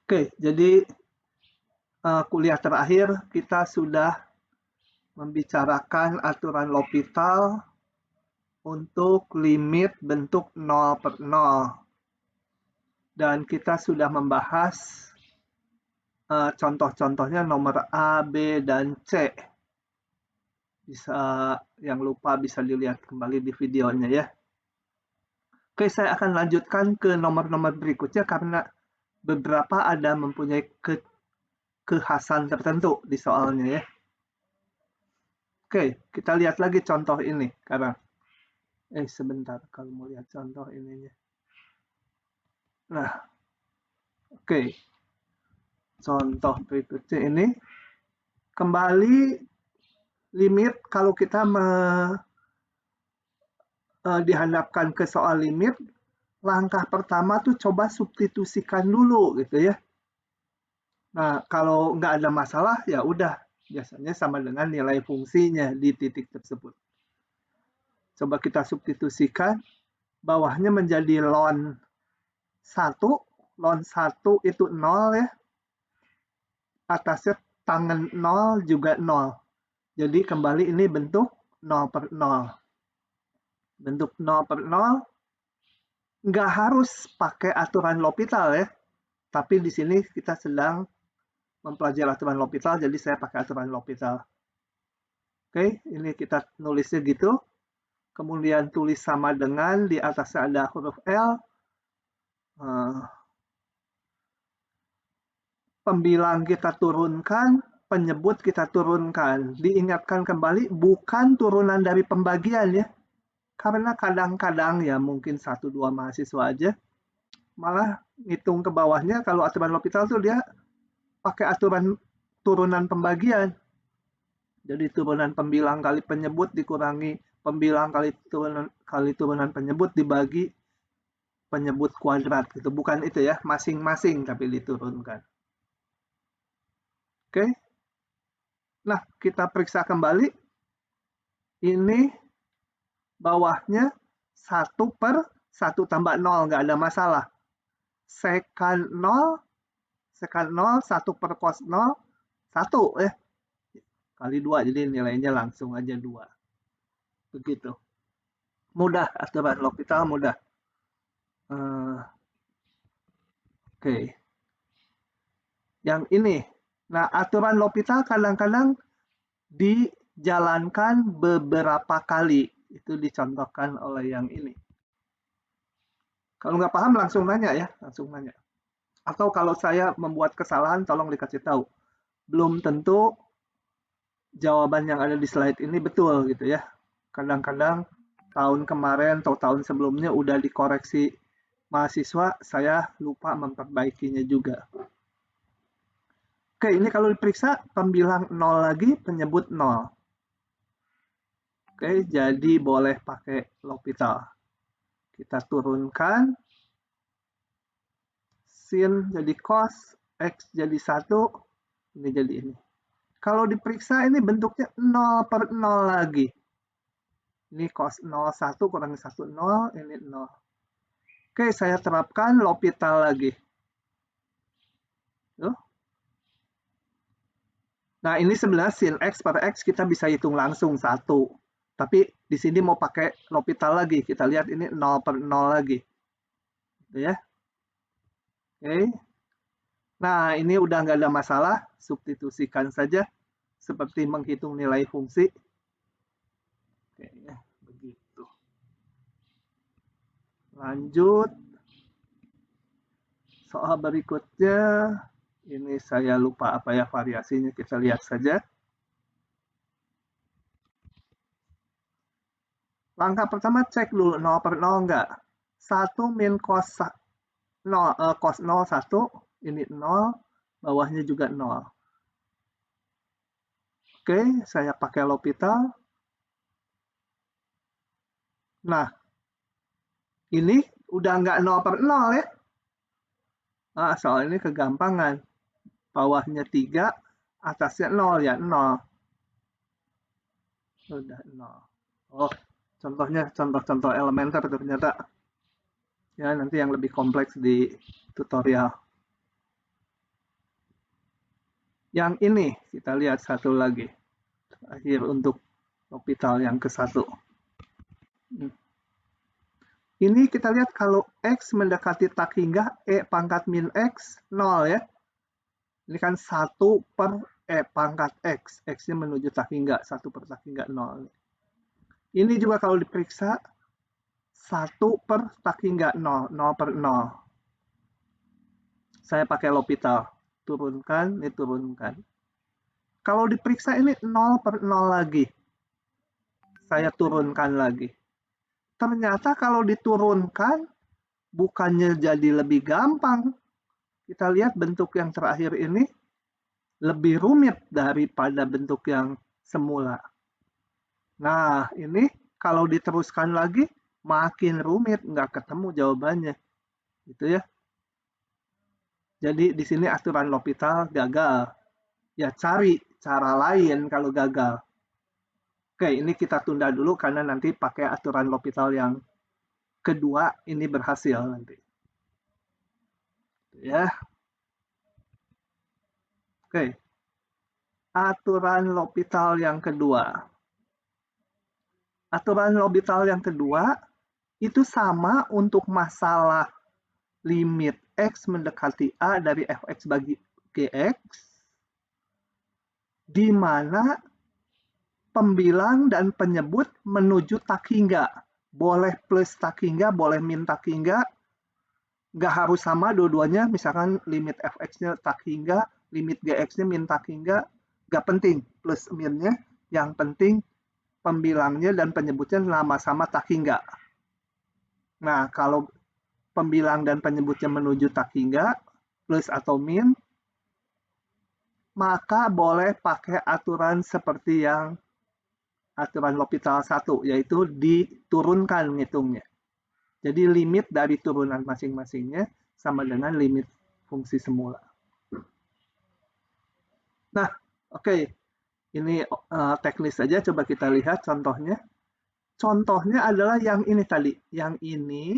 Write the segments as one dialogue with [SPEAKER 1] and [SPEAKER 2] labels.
[SPEAKER 1] Oke, jadi kuliah terakhir kita sudah membicarakan aturan L'Hopital untuk limit bentuk 0/0. Dan kita sudah membahas contoh-contohnya nomor A, B, dan C. Bisa yang lupa bisa dilihat kembali di videonya ya. Oke, saya akan lanjutkan ke nomor-nomor berikutnya karena beberapa ada mempunyai kekhasan tertentu di soalnya ya. Oke, kita lihat lagi contoh ini sekarang. Sebentar, kalau mau lihat contoh ininya. Nah, oke. Contoh berikutnya ini. Kembali limit, kalau kita dihadapkan ke soal limit, langkah pertama tuh coba substitusikan dulu gitu ya. Nah, kalau nggak ada masalah, ya udah. Biasanya sama dengan nilai fungsinya di titik tersebut. Coba kita substitusikan, bawahnya menjadi ln 1, ln 1 itu 0 ya. Atasnya tangen 0 juga 0. Jadi kembali ini bentuk 0/0. Bentuk 0/0 nggak harus pakai aturan L'Hopital ya. Tapi di sini kita sedang mempelajari aturan L'Hopital, jadi saya pakai aturan L'Hopital. Oke, ini kita nulisnya gitu. Kemudian tulis sama dengan, di atasnya ada huruf L. Pembilang kita turunkan, penyebut kita turunkan. Diingatkan kembali, bukan turunan dari pembagian ya. Karena kadang-kadang ya mungkin 1-2 mahasiswa aja, malah ngitung ke bawahnya, kalau aturan L'Hopital tuh dia pakai aturan turunan pembagian. Jadi turunan pembilang kali penyebut dikurangi pembilang kali turunan penyebut dibagi penyebut kuadrat gitu. Bukan itu ya, masing-masing tapi diturunkan. Oke. Nah, kita periksa kembali. Ini bawahnya 1/1 tambah 0, nggak ada masalah. Sekan 0, 1 per cos 0, 1 ya. Kali 2, jadi nilainya langsung aja 2. Begitu. Mudah, aturan L'Hopital mudah. Oke. Yang ini. Nah, aturan L'Hopital kadang-kadang dijalankan beberapa kali. Itu dicontohkan oleh yang ini. Kalau nggak paham langsung nanya ya, langsung nanya. Atau kalau saya membuat kesalahan, tolong dikasih tahu. Belum tentu jawaban yang ada di slide ini betul gitu ya. Kadang-kadang tahun kemarin atau tahun sebelumnya udah dikoreksi mahasiswa, saya lupa memperbaikinya juga. Oke, ini kalau diperiksa pembilang 0 lagi, penyebut 0. Oke, jadi boleh pakai L'Hopital. Kita turunkan. Sin jadi cos, X jadi 1, ini jadi ini. Kalau diperiksa ini bentuknya 0/0 lagi. Ini cos 0, 1 kurangi 1, 0, ini 0. Oke, saya terapkan L'Hopital lagi. Tuh. Nah, ini sebenarnya sin X per X kita bisa hitung langsung 1. Tapi di sini mau pakai L'Hopital lagi. Kita lihat ini 0/0 lagi. Gitu ya. Oke. Nah, ini udah nggak ada masalah. Substitusikan saja. Seperti menghitung nilai fungsi. Oke, ya, begitu. Lanjut. Soal berikutnya. Ini saya lupa apa ya variasinya. Kita lihat saja. Langkah pertama cek dulu 0/0 enggak. 1 min cos 0, cos 0 1, ini 0, bawahnya juga 0. Oke, saya pakai L'Hopital. Nah, ini udah enggak 0/0 ya. Nah, soal ini kegampangan. Bawahnya 3, atasnya 0 ya 0. Udah 0. Oh, contohnya contoh-contoh elementer ternyata. Ya, nanti yang lebih kompleks di tutorial. Yang ini kita lihat satu lagi. Terakhir untuk L'Hopital yang ke-1. Ini kita lihat kalau X mendekati tak hingga E pangkat min X 0 ya. Ini kan 1 per E pangkat X. X-nya menuju tak hingga, 1 per tak hingga 0. Ini juga kalau diperiksa 1 per tak hingga 0, 0 per 0. Saya pakai L'Hopital. Turunkan, ini turunkan. Kalau diperiksa ini 0 per 0 lagi. Saya turunkan lagi. Ternyata kalau diturunkan, bukannya jadi lebih gampang. Kita lihat bentuk yang terakhir ini lebih rumit daripada bentuk yang semula. Nah, ini kalau diteruskan lagi, makin rumit, nggak ketemu jawabannya. Gitu ya. Jadi di sini aturan L'Hopital gagal. Ya cari cara lain kalau gagal. Oke, ini kita tunda dulu karena nanti pakai aturan L'Hopital yang kedua ini berhasil nanti. Ya. Oke. Aturan L'Hopital yang kedua. Aturan L'Hopital yang kedua itu sama untuk masalah limit X mendekati A dari fx bagi Gx, di mana pembilang dan penyebut menuju tak hingga. Boleh plus tak hingga, boleh min tak hingga. Nggak harus sama dua-duanya, misalkan limit fx-nya tak hingga, limit gx-nya min tak hingga, nggak penting plus minnya, yang penting pembilangnya dan penyebutnya sama-sama tak hingga. Nah, kalau pembilang dan penyebutnya menuju tak hingga, plus atau min, maka boleh pakai aturan seperti yang aturan L'Hopital 1, yaitu diturunkan ngitungnya. Jadi limit dari turunan masing-masingnya sama dengan limit fungsi semula. Nah, oke. Ini teknis saja, coba kita lihat contohnya. Contohnya adalah yang ini tadi. Yang ini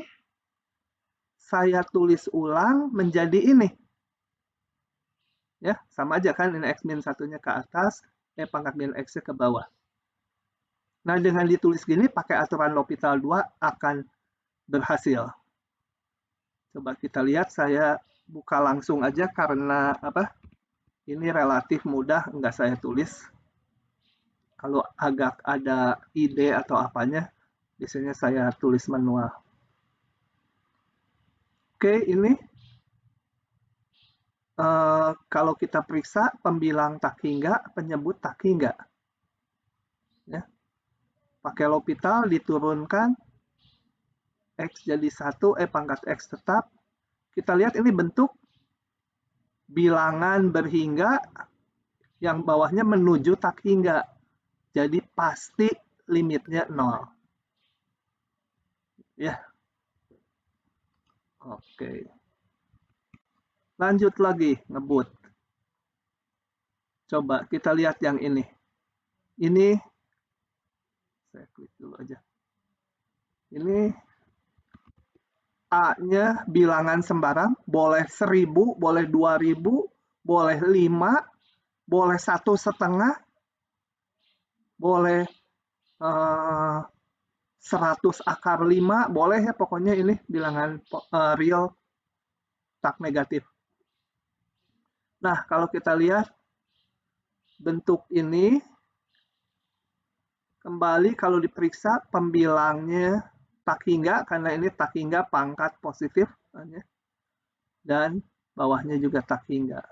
[SPEAKER 1] saya tulis ulang menjadi ini. Ya, sama aja kan, ini X min satunya ke atas, E pangkat min X-nya ke bawah. Nah, dengan ditulis gini, pakai aturan L'Hopital 2 akan berhasil. Coba kita lihat, saya buka langsung aja karena apa? Ini relatif mudah, enggak saya tulis. Kalau agak ada ide atau apanya, biasanya saya tulis manual. Oke, ini kalau kita periksa pembilang tak hingga, penyebut tak hingga. Ya. Pakai L'Hopital diturunkan, X jadi 1, E pangkat X tetap. Kita lihat ini bentuk bilangan berhingga, yang bawahnya menuju tak hingga. Jadi pasti limitnya 0. Ya. Oke. Lanjut lagi, ngebut. Coba kita lihat yang ini. Ini, saya klik dulu aja. Ini A-nya bilangan sembarang, boleh 1000, boleh 2000, boleh 5, boleh 1,5, boleh 100 akar 5, boleh ya, pokoknya ini bilangan real tak negatif. Nah, kalau kita lihat bentuk ini, kembali kalau diperiksa pembilangnya tak hingga, karena ini tak hingga pangkat positif, dan bawahnya juga tak hingga.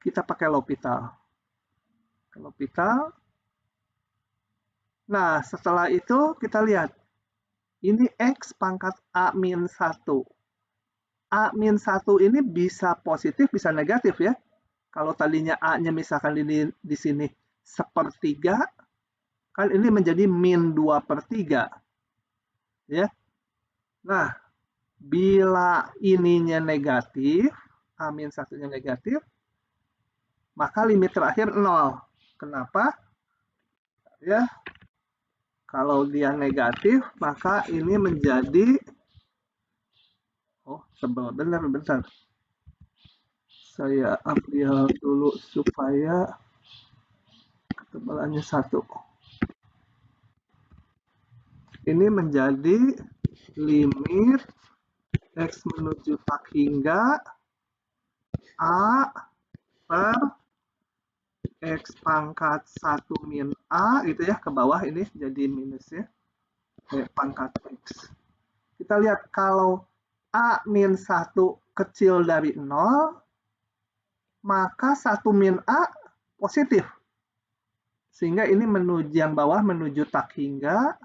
[SPEAKER 1] Kita pakai L'Hopital. Nah, setelah itu kita lihat. Ini X pangkat A-1. A-1 ini bisa positif, bisa negatif ya. Kalau tadinya A-nya misalkan di sini 1/3, kan ini menjadi min 2/3. Ya. Nah, bila ininya negatif, A-1-nya negatif, maka limit terakhir 0. Kenapa? Ya, kalau dia negatif, maka ini menjadi, oh, sebel, bentar. Saya ambil dulu supaya ketebalannya 1. Ini menjadi limit X menuju tak hingga A per X pangkat 1 min A gitu ya, ke bawah ini jadi minusnya, pangkat X. Kita lihat kalau A min 1 kecil dari 0, maka 1 min A positif. Sehingga ini menuju yang bawah menuju tak hingga,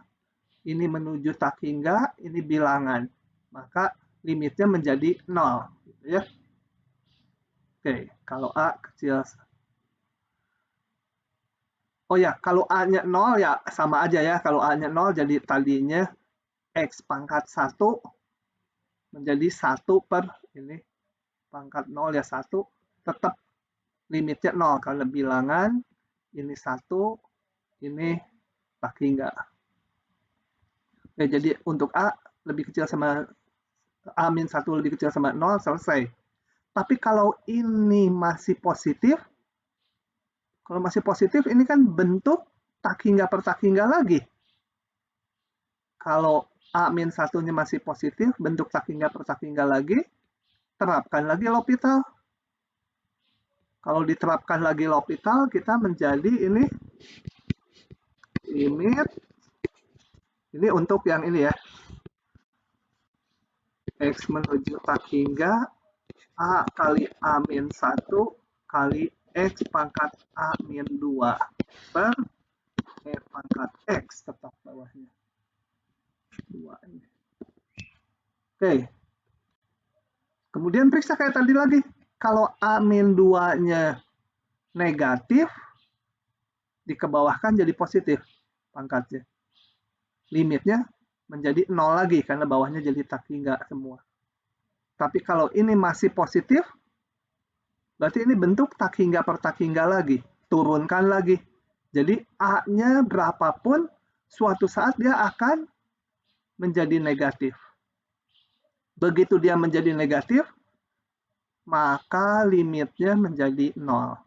[SPEAKER 1] ini menuju tak hingga, ini bilangan. Maka limitnya menjadi 0. Gitu ya. Oke, kalau A kecil. Oh ya, kalau A-nya 0 ya sama aja ya. Kalau A-nya 0 jadi tadinya X pangkat 1 menjadi 1 per ini pangkat 0 ya 1, tetap limitnya 0 karena bilangan ini 1, ini tak hingga. Oke, jadi untuk A lebih kecil sama A-1 lebih kecil sama 0, selesai. Tapi kalau ini masih positif, ini kan bentuk tak hingga per tak hingga lagi. Kalau A-1-nya masih positif, bentuk tak hingga per tak hingga lagi, terapkan lagi L'Hopital. Kalau diterapkan lagi L'Hopital, kita menjadi ini limit, ini untuk yang ini ya, X menuju tak hingga A kali A-1 kali X pangkat A-2 per E pangkat X, tetap bawahnya 2 ini. Oke, kemudian periksa kayak tadi lagi, kalau A-2-nya negatif, dikebawahkan jadi positif pangkatnya, limitnya menjadi 0 lagi karena bawahnya jadi tak hingga semua. Tapi kalau ini masih positif, berarti ini bentuk tak hingga per tak hingga lagi. Turunkan lagi. Jadi A-nya berapapun, suatu saat dia akan menjadi negatif. Begitu dia menjadi negatif, maka limitnya menjadi 0.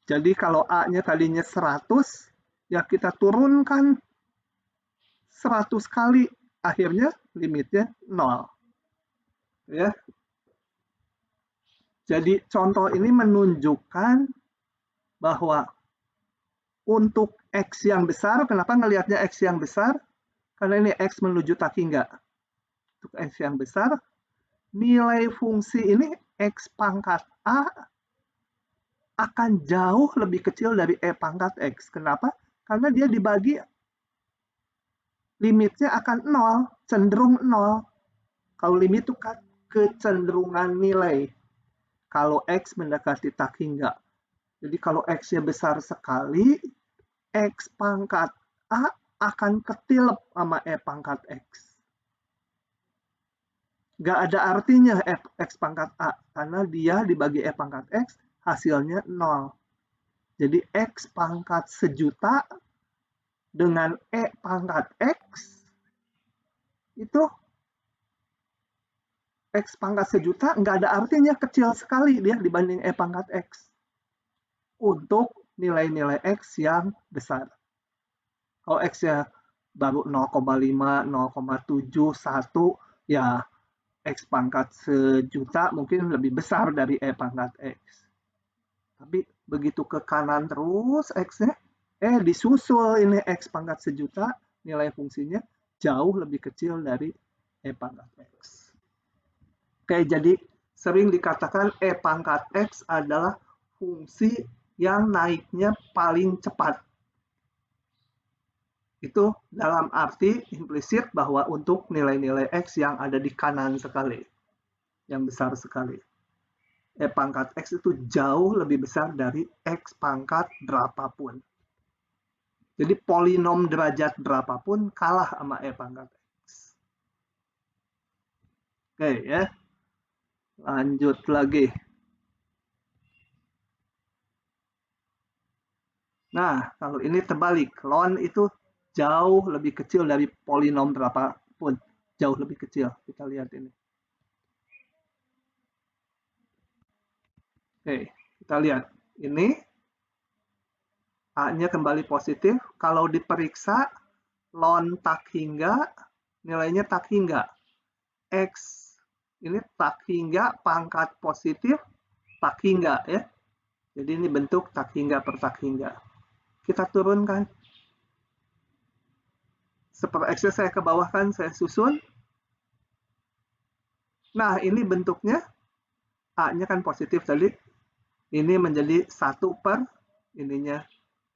[SPEAKER 1] Jadi kalau A-nya tadinya 100, ya kita turunkan 100 kali. Akhirnya limitnya 0. Ya. Jadi contoh ini menunjukkan bahwa untuk X yang besar, kenapa ngelihatnya X yang besar? Karena ini X menuju tak hingga. Untuk X yang besar, nilai fungsi ini X pangkat A akan jauh lebih kecil dari E pangkat X. Kenapa? Karena dia dibagi, limitnya akan 0, cenderung 0. Kalau limit itu kan kecenderungan nilai. Kalau X mendekati tak hingga. Jadi kalau X-nya besar sekali, X pangkat A akan ketilep sama E pangkat X. Nggak ada artinya X pangkat A, karena dia dibagi E pangkat X, hasilnya 0. Jadi X pangkat sejuta dengan E pangkat X, itu X pangkat sejuta nggak ada artinya, kecil sekali dia dibanding E pangkat X. Untuk nilai-nilai X yang besar. Kalau X-nya baru 0,5, 0,7, 1, ya X pangkat sejuta mungkin lebih besar dari E pangkat X. Tapi begitu ke kanan terus X-nya, disusul ini X pangkat sejuta, nilai fungsinya jauh lebih kecil dari E pangkat X. Oke, jadi sering dikatakan E pangkat X adalah fungsi yang naiknya paling cepat. Itu dalam arti implisit bahwa untuk nilai-nilai X yang ada di kanan sekali, yang besar sekali. E pangkat X itu jauh lebih besar dari X pangkat berapapun. Jadi polinom derajat berapapun kalah sama E pangkat X. Oke ya. Lanjut lagi. Nah, kalau ini terbalik. Ln itu jauh lebih kecil dari polinom berapapun. Jauh lebih kecil. Kita lihat ini. Oke, kita lihat. Ini A-nya kembali positif. Kalau diperiksa, ln tak hingga, nilainya tak hingga. X ini tak hingga, pangkat positif, tak hingga ya. Jadi ini bentuk tak hingga per tak hingga. Kita turunkan. Seperti X saya ke bawah kan, saya susun. Nah, ini bentuknya, A-nya kan positif tadi. Ini menjadi 1 per ininya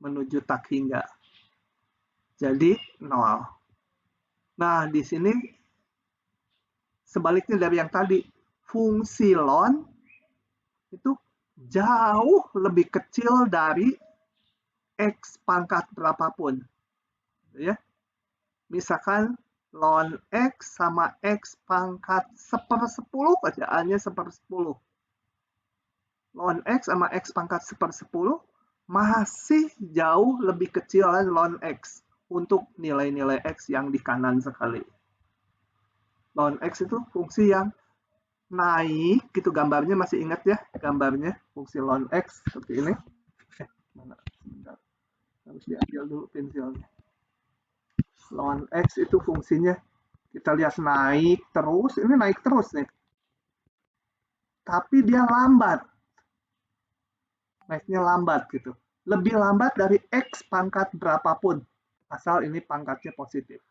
[SPEAKER 1] menuju tak hingga. Jadi 0. Nah, di sini sebaliknya dari yang tadi, fungsi ln itu jauh lebih kecil dari X pangkat berapapun. Ya. Misalkan ln X sama X pangkat 1/10 aja, A-nya 1/10. Ln X sama X pangkat 1/10 masih jauh lebih kecil dari ln X untuk nilai-nilai X yang di kanan sekali. Ln X itu fungsi yang naik, gitu gambarnya masih ingat ya, gambarnya fungsi ln X seperti ini. Mana? Sebentar. Harus diambil dulu pensilnya. Ln X itu fungsinya, kita lihat naik terus, ini naik terus nih. Tapi dia lambat. Naiknya lambat gitu. Lebih lambat dari X pangkat berapapun. Asal ini pangkatnya positif.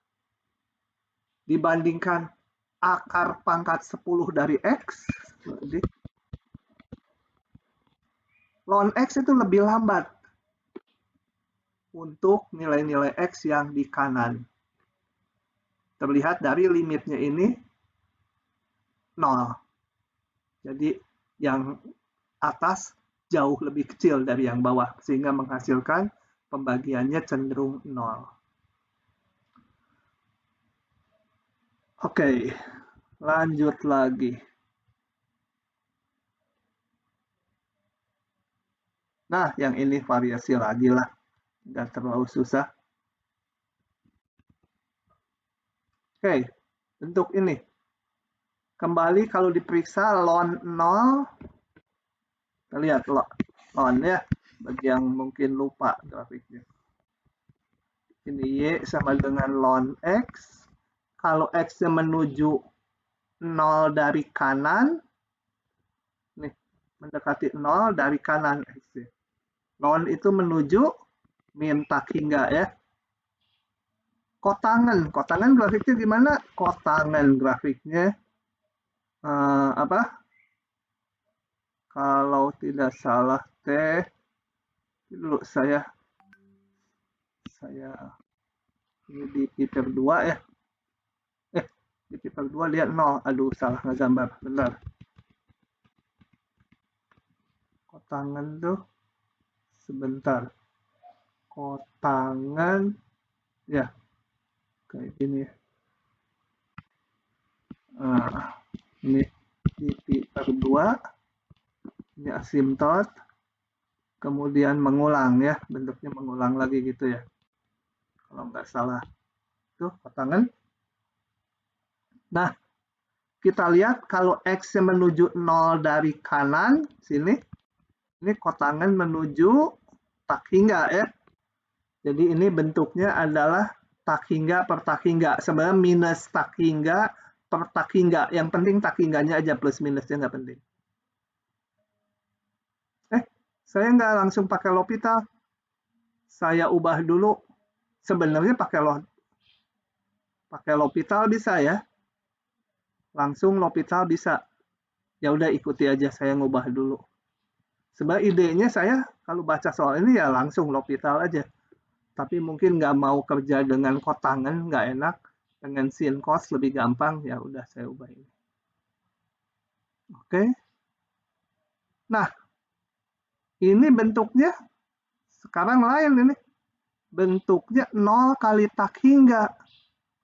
[SPEAKER 1] Dibandingkan akar pangkat 10 dari X, jadi ln X itu lebih lambat untuk nilai-nilai X yang di kanan. Terlihat dari limitnya ini 0. Jadi yang atas jauh lebih kecil dari yang bawah, sehingga menghasilkan pembagiannya cenderung 0. Oke, lanjut lagi. Nah, yang ini variasi lagi lah. Nggak terlalu susah. Oke, bentuk ini. Kembali kalau diperiksa ln 0, kita lihat ln ya, bagi yang mungkin lupa grafiknya. Ini Y sama dengan ln X. Kalau X-nya menuju 0 dari kanan, nih, mendekati 0 dari kanan X-nya. Ln itu menuju min tak hingga ya. Kotangan grafiknya gimana? Kotangan grafiknya apa? Kalau tidak salah dulu saya ini di pi per 2 ya. Di pi per 2 lihat 0. Aduh, salah ngegambar. Benar. Kotangan tuh sebentar. Kotangan ya kayak gini ya. Ini di pi per 2, ini asimtot, kemudian mengulang ya, bentuknya mengulang lagi gitu ya, kalau nggak salah. Tuh kotangan. Nah, kita lihat kalau X-nya menuju 0 dari kanan, sini, ini kotangan menuju tak hingga ya. Jadi ini bentuknya adalah tak hingga per tak hingga. Sebenarnya minus tak hingga per tak hingga. Yang penting tak hingganya aja, plus minusnya nggak penting. Saya nggak langsung pakai L'Hopital. Saya ubah dulu. Sebenarnya pakai L'Hopital bisa ya. Langsung L'Hopital bisa. Ya udah ikuti aja, saya ngubah dulu. Sebenarnya idenya saya kalau baca soal ini ya langsung L'Hopital aja. Tapi mungkin nggak mau kerja dengan kotangan, nggak enak. Dengan sin cos lebih gampang, ya udah saya ubah ini. Oke. Nah, ini bentuknya sekarang lain ini. Bentuknya 0 kali tak hingga.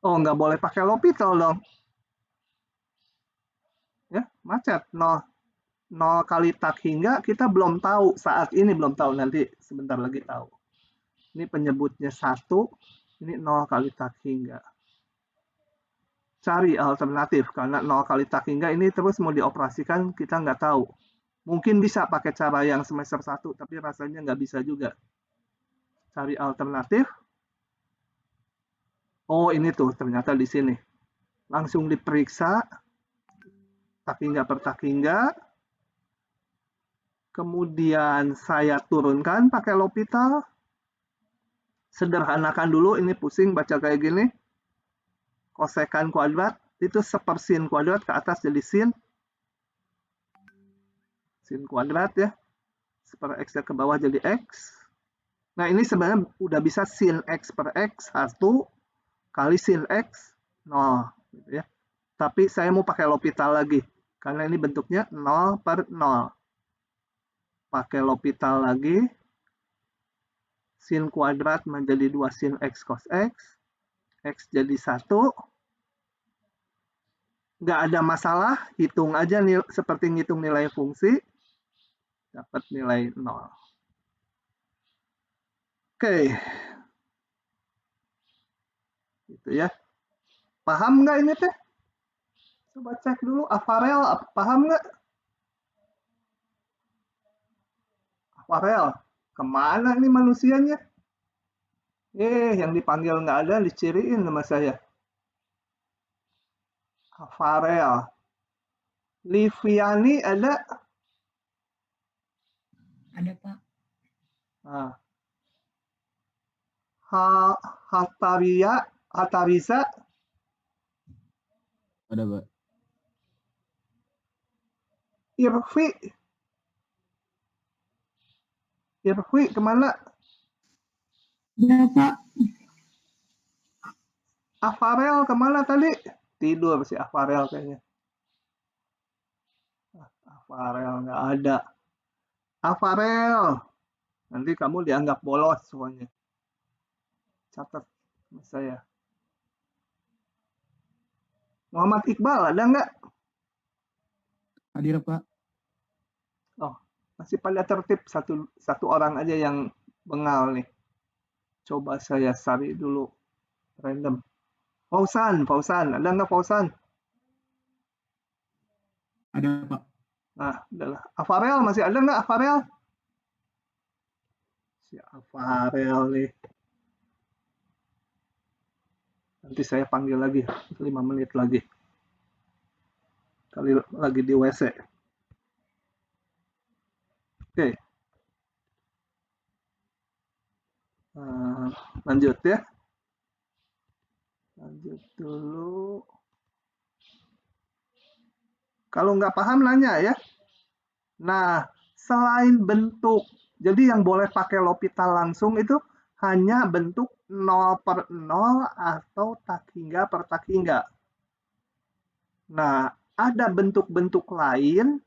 [SPEAKER 1] Oh, nggak boleh pakai L'Hopital dong. Ya, macet. 0 kali tak hingga kita belum tahu. Saat ini belum tahu, nanti sebentar lagi tahu. Ini penyebutnya 1, ini 0 kali tak hingga. Cari alternatif, karena 0 kali tak hingga ini terus mau dioperasikan, kita nggak tahu. Mungkin bisa pakai cara yang semester 1, tapi rasanya nggak bisa juga. Cari alternatif. Oh, ini tuh ternyata di sini. Langsung diperiksa, takhingga per takhingga. Kemudian saya turunkan pakai L'Hopital. Sederhanakan dulu, ini pusing baca kayak gini. Kosekan kuadrat, itu sepersin kuadrat ke atas jadi sin. Sin kuadrat ya. Seper X ke bawah jadi X. Nah, ini sebenarnya udah bisa sin X per X 1 kali sin X 0. Gitu ya. Tapi saya mau pakai L'Hopital lagi. Karena ini bentuknya 0 per 0. Pakai L'Hopital lagi. Sin kuadrat menjadi 2 sin X cos X. X jadi 1. Nggak ada masalah, hitung aja seperti ngitung nilai fungsi. Dapat nilai 0. Oke. Gitu ya. Paham nggak ini teh? Coba cek dulu. Afarel, paham nggak? Afarel, kemana nih manusianya? Yang dipanggil nggak ada, diciriin sama saya. Afarel. Liviani ada?
[SPEAKER 2] Ada, Pak.
[SPEAKER 1] Nah. Hatariza?
[SPEAKER 3] Ada, Pak.
[SPEAKER 1] Irfi kemana?
[SPEAKER 2] Ya, Pak.
[SPEAKER 1] Afarel kemana tadi? Tidur si Afarel kayaknya. Afarel nggak ada. Afarel, nanti kamu dianggap bolos semuanya. Catat saya. Muhammad Iqbal ada nggak?
[SPEAKER 3] Hadir, Pak.
[SPEAKER 1] Oh, masih pada tertib, satu orang aja yang bengal nih. Coba saya cari dulu random. Fausan, ada nggak Fausan?
[SPEAKER 3] Ada, Pak.
[SPEAKER 1] Nah, adalah Afarel, masih ada nggak Afarel? Si Afarel nih. Nanti saya panggil lagi 5 menit lagi. Kali lagi di WC. Oke. Lanjut ya. Lanjut dulu. Kalau nggak paham nanya ya. Nah, selain bentuk, jadi yang boleh pakai L'Hopital langsung itu hanya bentuk 0 per 0 atau takhingga per takhingga. Nah, ada bentuk-bentuk lain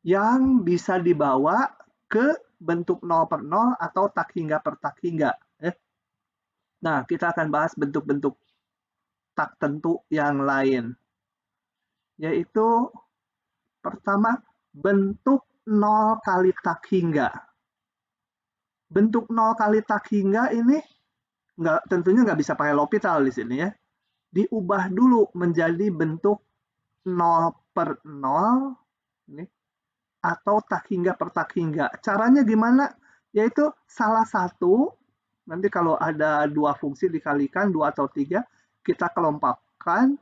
[SPEAKER 1] yang bisa dibawa ke bentuk 0 per 0 atau takhingga per takhingga. Nah, kita akan bahas bentuk-bentuk tak tentu yang lain. Yaitu pertama, bentuk 0 kali takhingga. Bentuk 0 kali takhingga ini tentunya nggak bisa pakai L'Hopital di sini ya. Diubah dulu menjadi bentuk 0 per 0 ini, atau takhingga per takhingga. Caranya gimana? Yaitu salah satu, nanti kalau ada dua fungsi dikalikan, 2 atau 3, kita kelompokkan,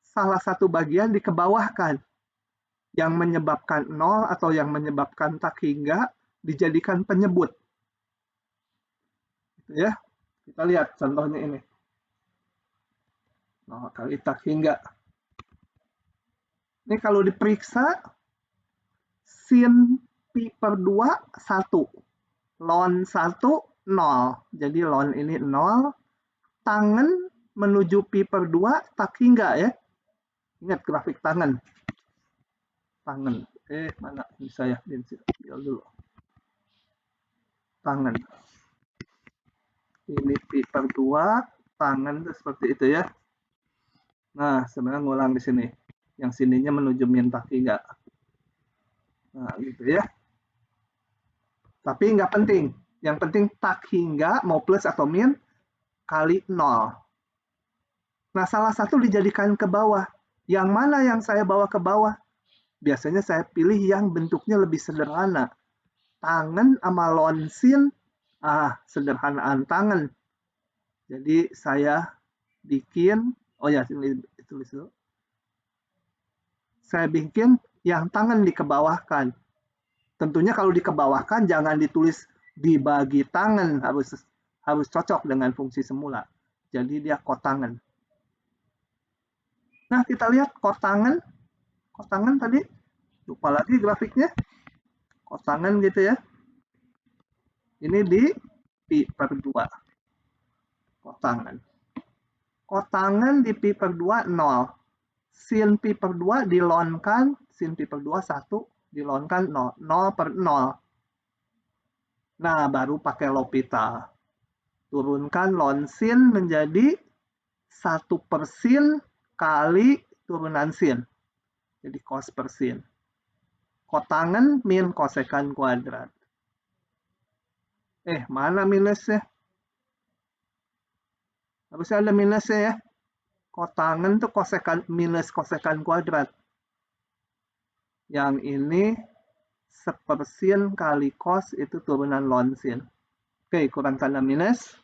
[SPEAKER 1] salah satu bagian dikebawahkan. Yang menyebabkan 0 atau yang menyebabkan takhingga dijadikan penyebut. Gitu ya. Kita lihat contohnya ini. 0 kali takhingga. Ini kalau diperiksa, sin pi per 2, 1. Ln 1, 0. Jadi ln ini 0. Tangen menuju pi per 2, takhingga ya. Ingat grafik tangen. Tangen. Mana ini saya ambil dulu. Tangen. Ini pi per 2, tangen itu seperti itu ya. Nah, sebenarnya ngulang di sini. Yang sininya menuju min takhingga. Nah, gitu ya. Tapi nggak penting. Yang penting takhingga mau plus atau min kali 0. Nah, salah satu dijadikan ke bawah. Yang mana yang saya bawa ke bawah? biasanya saya pilih yang bentuknya lebih sederhana. Tangan sama lonsin, sederhanaan tangan. Jadi saya bikin, oh ya, ini tulis dulu. Saya bikin yang tangan dikebawahkan. Tentunya kalau dikebawahkan jangan ditulis dibagi tangan, harus cocok dengan fungsi semula. Jadi dia kotangan. Nah, kita lihat kotangan tadi, lupa lagi grafiknya. Kotangan gitu ya. Ini di pi per 2. Kotangan. Kotangan di pi per 2, 0. Sin pi per 2 dilonkan, sin pi per 2, 1, dilonkan 0. 0 per 0. Nah, baru pakai L'Hopital. Turunkan ln sin menjadi 1 per sin kali turunan sin. Jadi cos per sin. Kotangan min kosekan kuadrat. Mana minusnya? Harusnya ada minusnya ya. Kotangan tuh kosekan minus kosekan kuadrat. Yang ini sepersin kali cos itu turunan ln sin. Oke, kurang tanda minus.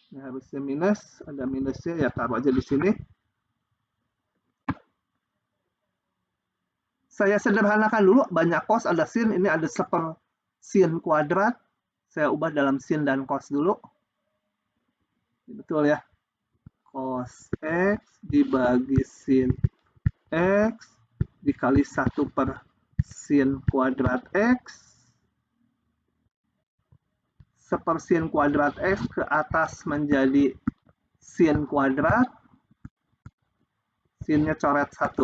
[SPEAKER 1] Nah, harusnya minus, ada minusnya ya taruh aja di sini. Saya sederhanakan dulu, banyak cos, ada sin, ini ada sepersin kuadrat. Saya ubah dalam sin dan cos dulu. Betul ya. Cos X dibagi sin X dikali 1 per sin kuadrat X. Sepersin kuadrat X ke atas menjadi sin kuadrat. Sinnya coret 1.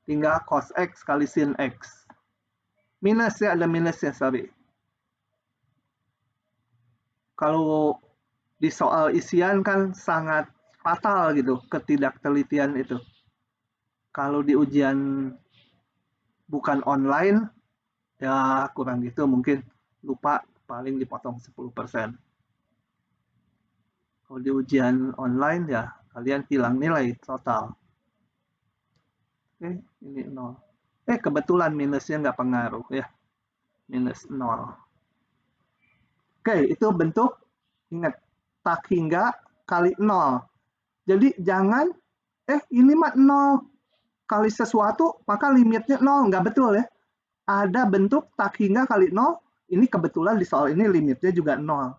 [SPEAKER 1] Tinggal cos X kali sin X. Minus ya, ada minusnya, sorry. Kalau di soal isian kan sangat fatal gitu, ketidaktelitian itu. Kalau di ujian bukan online, ya kurang gitu, mungkin lupa, paling dipotong 10%. Kalau di ujian online ya kalian hilang nilai total. Oke, ini 0. Kebetulan minusnya nggak pengaruh ya. Minus 0. Oke, itu bentuk, ingat, tak hingga kali 0. Jadi jangan, ini mah 0 kali sesuatu, maka limitnya 0. Nggak betul ya. Ada bentuk tak hingga kali 0, ini kebetulan di soal ini limitnya juga 0.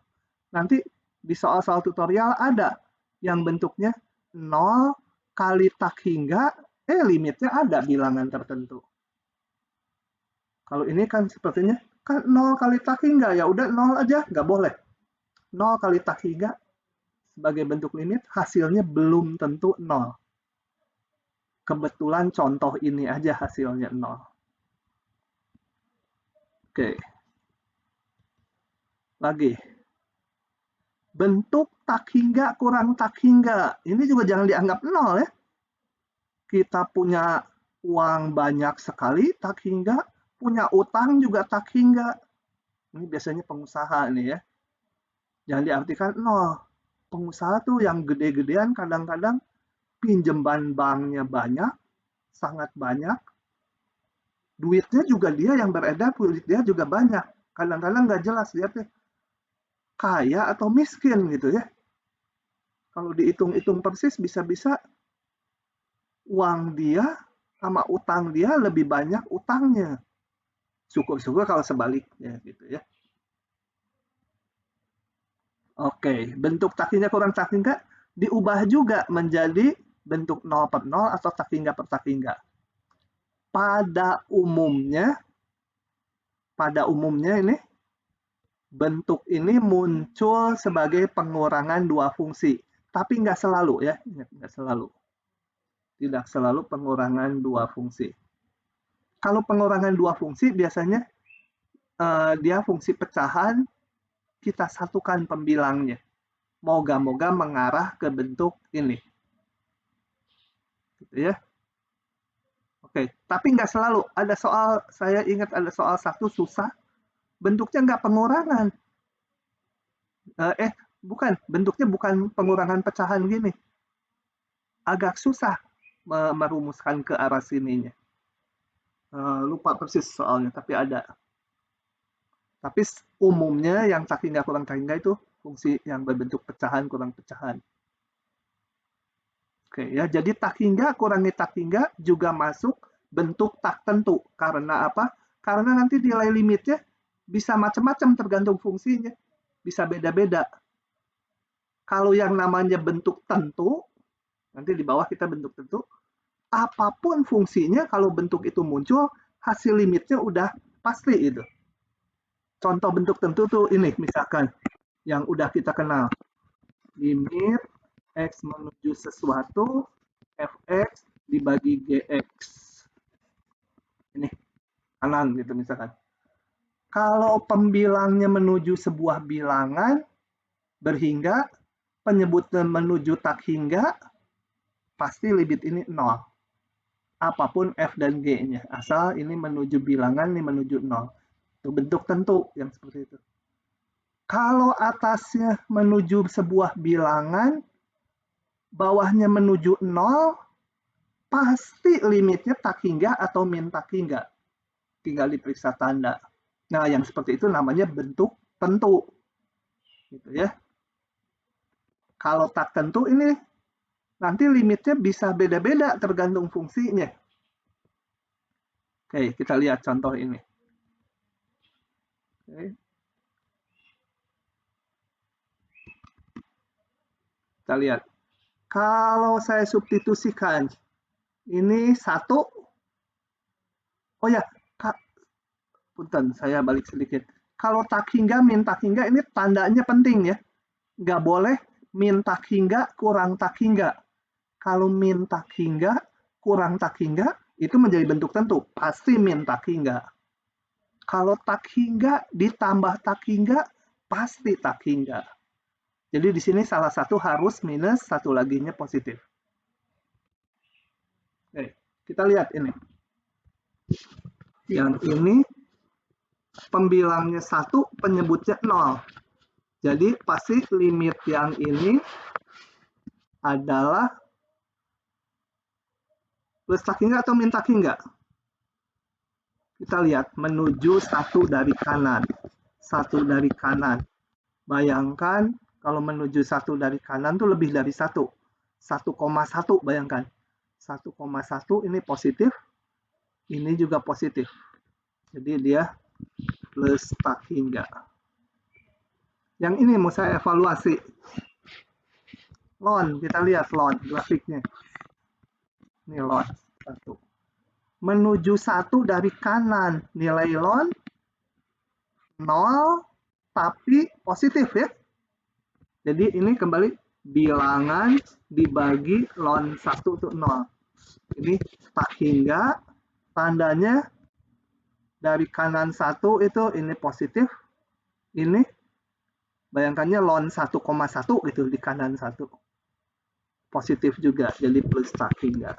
[SPEAKER 1] Nanti di soal-soal tutorial ada yang bentuknya 0 kali tak hingga, limitnya ada bilangan tertentu. Kalau ini kan sepertinya kan 0 kali tak hingga, ya udah 0 aja, nggak boleh. 0 kali tak hingga sebagai bentuk limit, hasilnya belum tentu 0. Kebetulan contoh ini aja hasilnya 0. Oke. Lagi. Bentuk tak hingga kurang tak hingga. Ini juga jangan dianggap 0 ya. Kita punya uang banyak sekali, tak hingga. Punya utang juga tak hingga. Ini biasanya pengusaha nih ya. Jangan diartikan 0. Pengusaha tuh yang gede-gedean kadang-kadang pinjaman banknya banyak, sangat banyak. Duitnya juga dia yang beredar, duit dia juga banyak. Kadang-kadang nggak jelas dia tuh kaya atau miskin gitu ya. Kalau dihitung-hitung persis bisa-bisa uang dia sama utang dia lebih banyak utangnya. Syukur-syukur kalau sebaliknya gitu ya. Oke, bentuk tak hingga kurang tak hingga diubah juga menjadi bentuk 0 per 0 atau tak hingga per tak hingga. Pada umumnya ini bentuk ini muncul sebagai pengurangan dua fungsi, tapi nggak selalu ya, nggak selalu. Tidak selalu pengurangan dua fungsi. Kalau pengurangan dua fungsi biasanya dia fungsi pecahan, kita satukan pembilangnya. Moga-moga mengarah ke bentuk ini. Gitu ya. Oke, tapi nggak selalu. Ada soal, saya ingat ada soal satu susah, bentuknya nggak pengurangan. Bukan, bentuknya bukan pengurangan pecahan gini. Agak susah merumuskan ke arah sininya. Lupa persis soalnya, tapi ada. Tapi umumnya yang tak hingga kurang tak hingga itu fungsi yang berbentuk pecahan kurang pecahan. Oke ya, jadi tak hingga kurangi tak hingga juga masuk bentuk tak tentu. Karena apa? Karena nanti nilai limitnya bisa macam-macam tergantung fungsinya. Bisa beda-beda. Kalau yang namanya bentuk tentu, nanti di bawah kita bentuk tentu, apapun fungsinya kalau bentuk itu muncul, hasil limitnya udah pasti itu. Contoh bentuk tentu tuh ini misalkan yang udah kita kenal. Limit X menuju sesuatu fx dibagi gx. Ini kanan gitu misalkan. Kalau pembilangnya menuju sebuah bilangan berhingga, penyebutnya menuju tak hingga, pasti limit ini 0. Apapun f dan g-nya. Asal ini menuju bilangan, ini menuju 0. Itu bentuk tentu yang seperti itu. Kalau atasnya menuju sebuah bilangan, bawahnya menuju 0, pasti limitnya tak hingga atau min tak hingga. Tinggal diperiksa tanda. Nah, yang seperti itu namanya bentuk tentu. Gitu ya. Kalau tak tentu ini nanti limitnya bisa beda-beda tergantung fungsinya. Oke, kita lihat contoh ini. Oke. Kita lihat. Kalau saya substitusikan, ini 1. Oh ya, punten, saya balik sedikit. Kalau tak hingga, min tak hingga, ini tandanya penting ya. Nggak boleh min tak hingga, kurang tak hingga. Kalau min tak hingga, kurang tak hingga, itu menjadi bentuk tentu. Pasti min tak hingga. Kalau tak hingga ditambah tak hingga, pasti tak hingga. Jadi di sini salah satu harus minus, satu laginya positif. Oke, kita lihat ini. Yang ini pembilangnya 1, penyebutnya 0. Jadi pasti limit yang ini adalah plus tak hingga atau min tak hingga. Kita lihat menuju 1 dari kanan. 1 dari kanan. Bayangkan kalau menuju 1 dari kanan tuh lebih dari 1. 1,1 bayangkan. 1,1 ini positif. Ini juga positif. Jadi dia plus tak hingga. Yang ini mau saya evaluasi. Lon, kita lihat lon grafiknya. Ini lon 1. Menuju 1 dari kanan, nilai lon 0, tapi positif ya. Jadi ini kembali bilangan dibagi ln 1 itu 0. Ini tak hingga, tandanya dari kanan 1 itu ini positif, ini bayangkannya ln 1,1 gitu di kanan 1. Positif juga, jadi plus tak hingga.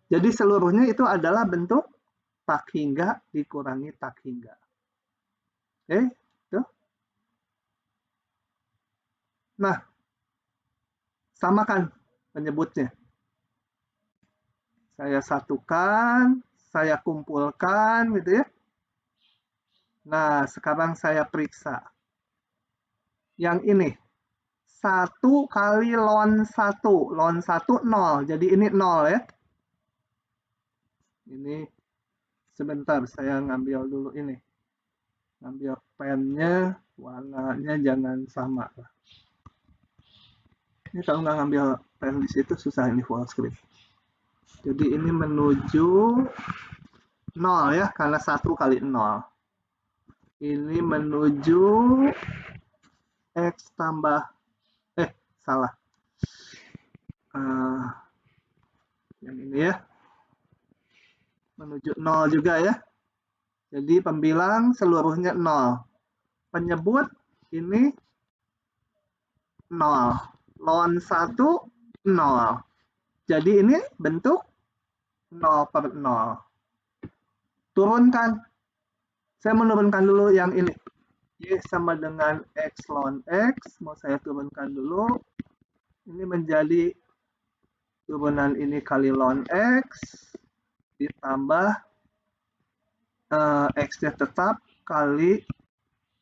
[SPEAKER 1] Jadi seluruhnya itu adalah bentuk tak hingga dikurangi tak hingga. Oke, tuh. Nah, samakan penyebutnya. Saya satukan, saya kumpulkan gitu ya. Nah, sekarang saya periksa. Yang ini 1 kali ln 1. Ln 1 0. Jadi ini 0 ya. Ini sebentar saya ngambil dulu ini. Ngambil pennya, warnanya jangan sama. Ini kalau nggak ngambil pen di situ susah ini full screen. Jadi ini menuju 0 ya, karena 1 kali 0. Ini menuju X tambah, salah. Yang ini ya. Menuju 0 juga ya. Jadi pembilang seluruhnya 0. Penyebut ini 0. Ln 1, 0. Jadi ini bentuk 0 per 0. Turunkan. Saya menurunkan dulu yang ini. Y sama dengan X ln X. Mau saya turunkan dulu. Ini menjadi turunan ini kali ln X. Ditambah X-nya tetap kali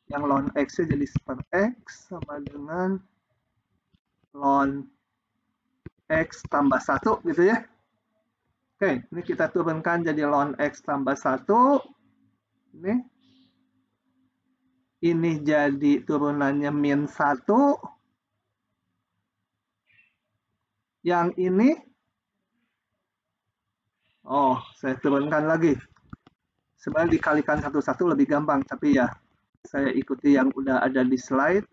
[SPEAKER 1] yang ln X-nya jadi per X sama dengan ln X tambah 1 gitu ya. Oke, ini kita turunkan jadi ln X tambah 1. Ini jadi turunannya min 1. Yang ini, saya turunkan lagi. Sebenarnya dikalikan satu-satu lebih gampang, tapi ya saya ikuti yang udah ada di slide.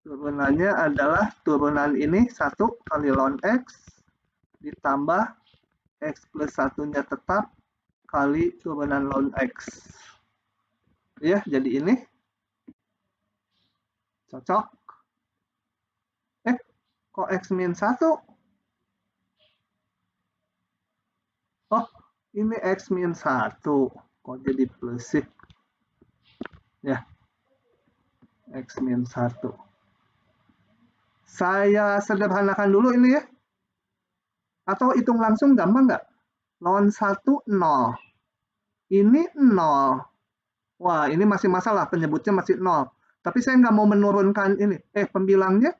[SPEAKER 1] Turunannya adalah turunan ini 1 kali ln X ditambah X plus 1-nya tetap kali turunan ln X. Ya, jadi ini cocok. Kok X min 1? Oh, ini X min 1. Kok jadi plus sih? Ya, X min 1. Saya sederhanakan dulu ini ya. Atau hitung langsung gampang nggak? Ln 1, 0. Ini 0. Wah, ini masih masalah, penyebutnya masih 0. Tapi saya nggak mau menurunkan ini. Pembilangnya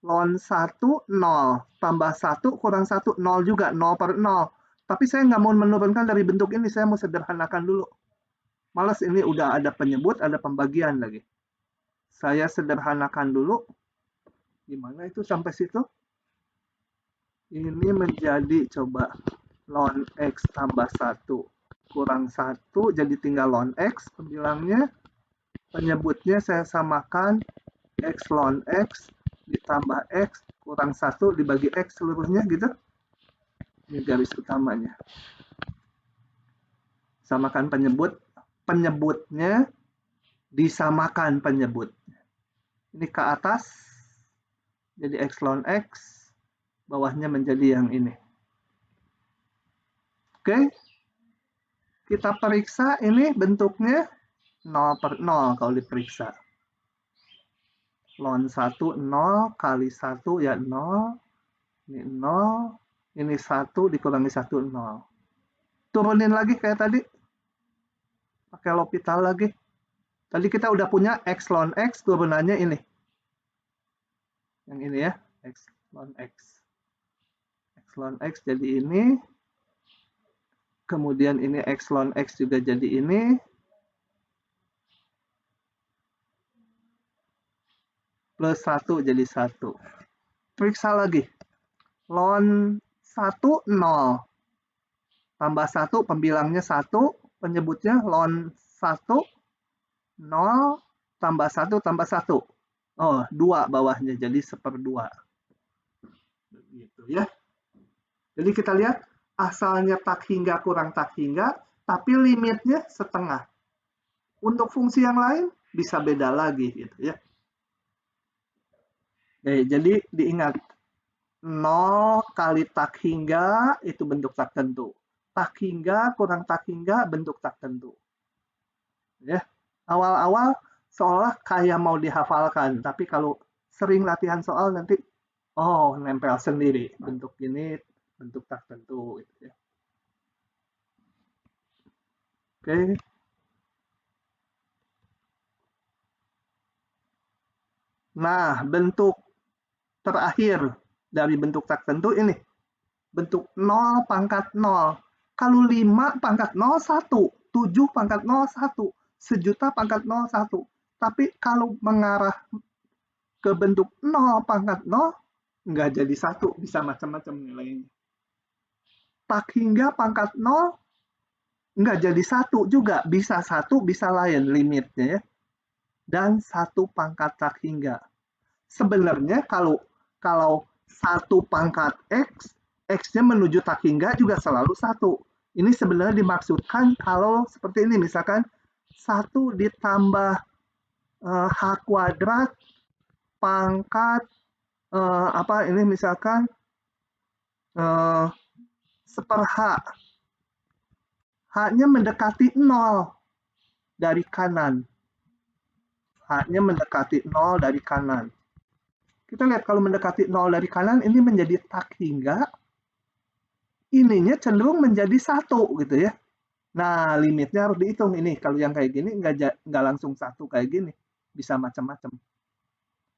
[SPEAKER 1] ln 1, 0. Tambah 1 kurang 1, 0 juga. 0 per 0. Tapi saya nggak mau menurunkan dari bentuk ini. Saya mau sederhanakan dulu. Males ini udah ada penyebut, ada pembagian lagi. Saya sederhanakan dulu. Gimana itu sampai situ? Ini menjadi coba ln X tambah 1 kurang 1 jadi tinggal ln X pembilangnya. Penyebutnya saya samakan X ln X ditambah X kurang 1 dibagi X seluruhnya gitu. Ini garis utamanya. Samakan penyebut. Penyebutnya disamakan penyebut. Ini ke atas jadi X ln X. Bawahnya menjadi yang ini. Oke. Kita periksa ini bentuknya 0 per 0 kalau diperiksa. Ln 1, 0 kali 1 ya 0. Ini 0. Ini 1 dikurangi 1, 0. Turunin lagi kayak tadi. Pakai L'Hopital lagi. Tadi kita udah punya X ln X, turunannya ini. Yang ini ya, X ln X. X ln X jadi ini. Kemudian ini X ln X juga jadi ini. Plus 1 jadi 1. Periksa lagi. Ln 1, 0. Tambah 1, pembilangnya 1. Penyebutnya ln 1, 0. Tambah 1, tambah 1. 2 bawahnya. Jadi 1/2. Begitu ya. Jadi kita lihat asalnya tak hingga kurang tak hingga, tapi limitnya setengah. Untuk fungsi yang lain bisa beda lagi gitu ya. Jadi diingat 0 kali tak hingga itu bentuk tak tentu. Tak hingga kurang tak hingga bentuk tak tentu. Ya. Awal-awal seolah kayak mau dihafalkan, tapi kalau sering latihan soal nanti nempel sendiri bentuk ini bentuk tak tentu gitu ya. Oke. Nah, bentuk terakhir dari bentuk tak tentu ini. Bentuk 0 pangkat 0. Kalau 5 pangkat 0, 1. 7 pangkat 0, 1. 1.000.000 pangkat 0, 1. Tapi kalau mengarah ke bentuk 0 pangkat 0, nggak jadi 1. Bisa macam-macam nilainya. Tak hingga pangkat 0, nggak jadi 1 juga. Bisa 1, bisa lain limitnya ya. Dan 1 pangkat tak hingga. Sebenarnya kalau 1 pangkat X, X-nya menuju tak hingga juga selalu 1. Ini sebenarnya dimaksudkan kalau seperti ini, misalkan 1 ditambah H kuadrat pangkat ini misalkan 1/H. H-nya mendekati 0 dari kanan. H-nya mendekati 0 dari kanan. Kita lihat kalau mendekati 0 dari kanan, ini menjadi tak hingga. Ininya cenderung menjadi 1 gitu ya. Nah, limitnya harus dihitung ini. Kalau yang kayak gini nggak langsung satu kayak gini, bisa macam-macam.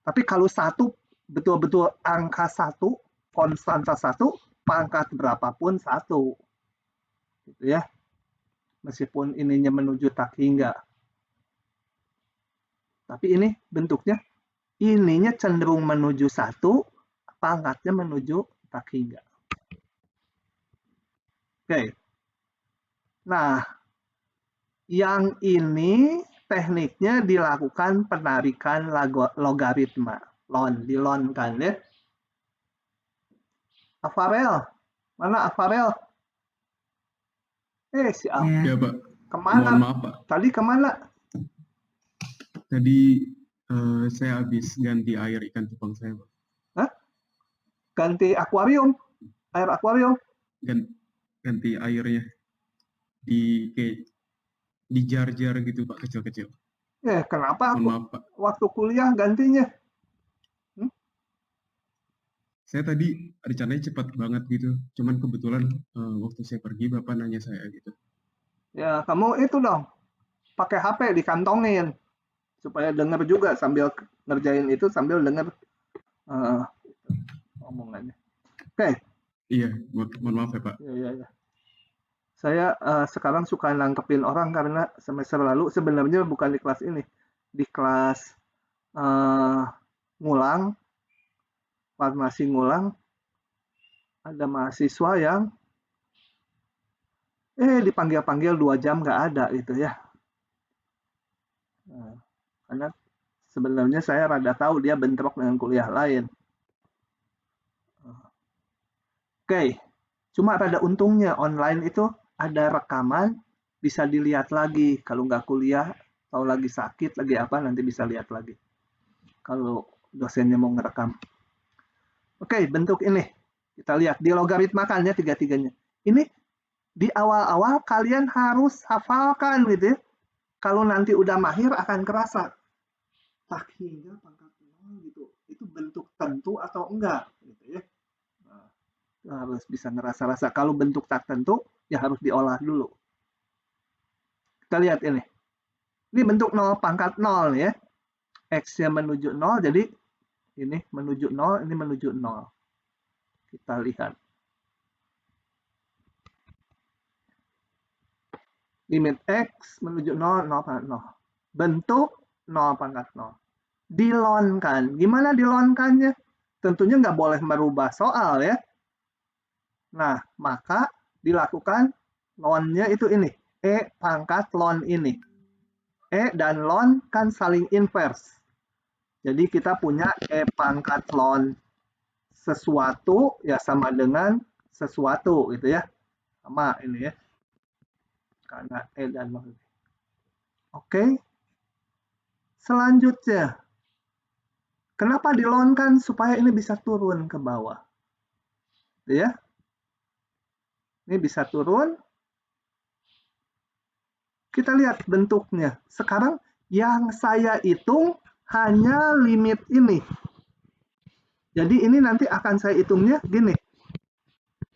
[SPEAKER 1] Tapi kalau satu betul-betul angka satu, konstanta satu, pangkat berapapun satu, gitu ya. Meskipun ininya menuju tak hingga. Tapi ini bentuknya, ininya cenderung menuju satu, pangkatnya menuju tak hingga. Oke. Nah, yang ini tekniknya dilakukan penarikan logaritma. Dilonkan ya. Afarel, mana Afarel? Si Al.
[SPEAKER 2] Ya,
[SPEAKER 3] Ya, Pak.
[SPEAKER 1] Kemana?
[SPEAKER 3] Mohon maaf, Pak.
[SPEAKER 1] Tadi kemana?
[SPEAKER 3] Tadi saya habis ganti air ikan cupang saya, Pak.
[SPEAKER 1] Hah? Ganti akuarium? Air akuarium?
[SPEAKER 3] Ganti airnya di jar-jar gitu, Pak, kecil-kecil.
[SPEAKER 1] Kenapa
[SPEAKER 3] Mohon maaf, Pak.
[SPEAKER 1] waktu kuliah gantinya?
[SPEAKER 3] Saya tadi rencananya cepat banget gitu. Cuman kebetulan waktu saya pergi, Bapak nanya saya gitu.
[SPEAKER 1] Ya, kamu itu dong, pakai HP dikantongin supaya denger juga sambil ngerjain itu sambil denger omongannya. Oke.
[SPEAKER 3] Iya, mohon maaf ya, Pak.
[SPEAKER 1] Ya. Saya sekarang suka nangkepin orang karena semester lalu sebenarnya bukan di kelas ini, di kelas ngulang, farmasi ngulang, ada mahasiswa yang dipanggil-panggil 2 jam nggak ada gitu ya. Karena sebenarnya saya rada tahu dia bentrok dengan kuliah lain. Oke, cuma rada untungnya online itu ada rekaman, bisa dilihat lagi. Kalau nggak kuliah, atau lagi sakit, lagi apa, nanti bisa lihat lagi. Kalau dosennya mau ngerekam. Oke, bentuk ini. Kita lihat di logaritmakannya tiga-tiganya. Ini di awal-awal kalian harus hafalkan gitu ya. Kalau nanti udah mahir akan kerasa. Tak hingga pangkat 0 gitu. Itu bentuk tentu atau enggak gitu ya. Nah, harus bisa ngerasa-rasa. Kalau bentuk tak tentu ya harus diolah dulu. Kita lihat ini. Ini bentuk 0 pangkat 0 ya. X-nya menuju 0, jadi ini menuju 0, ini menuju 0. Kita lihat. Limit X menuju 0, 0 pangkat 0. Bentuk 0 pangkat 0. Dilonkan. Gimana dilonkannya? Tentunya nggak boleh merubah soal ya. Nah, maka dilakukan lon-nya itu ini. E pangkat lon ini. E dan lon kan saling inverse. Jadi kita punya E pangkat lon sesuatu ya sama dengan sesuatu gitu ya. Sama ini ya. Karena E dan lon. Oke. Selanjutnya. Kenapa dilonkan? Supaya ini bisa turun ke bawah. Ya. Ini bisa turun. Kita lihat bentuknya. Sekarang yang saya hitung hanya limit ini. Jadi ini nanti akan saya hitungnya gini.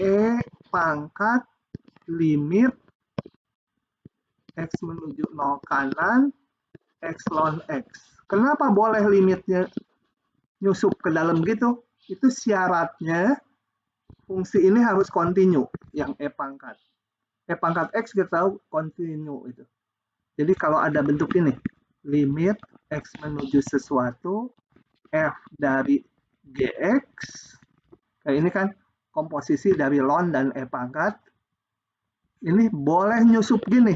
[SPEAKER 1] E pangkat limit X menuju 0 kanan, X ln X. Kenapa boleh limitnya nyusup ke dalam gitu? Itu syaratnya fungsi ini harus kontinu, yang E pangkat. E pangkat X kita tahu kontinu itu. Jadi kalau ada bentuk ini, limit X menuju sesuatu, F dari GX, kayak ini kan komposisi dari ln dan E pangkat, ini boleh nyusup gini,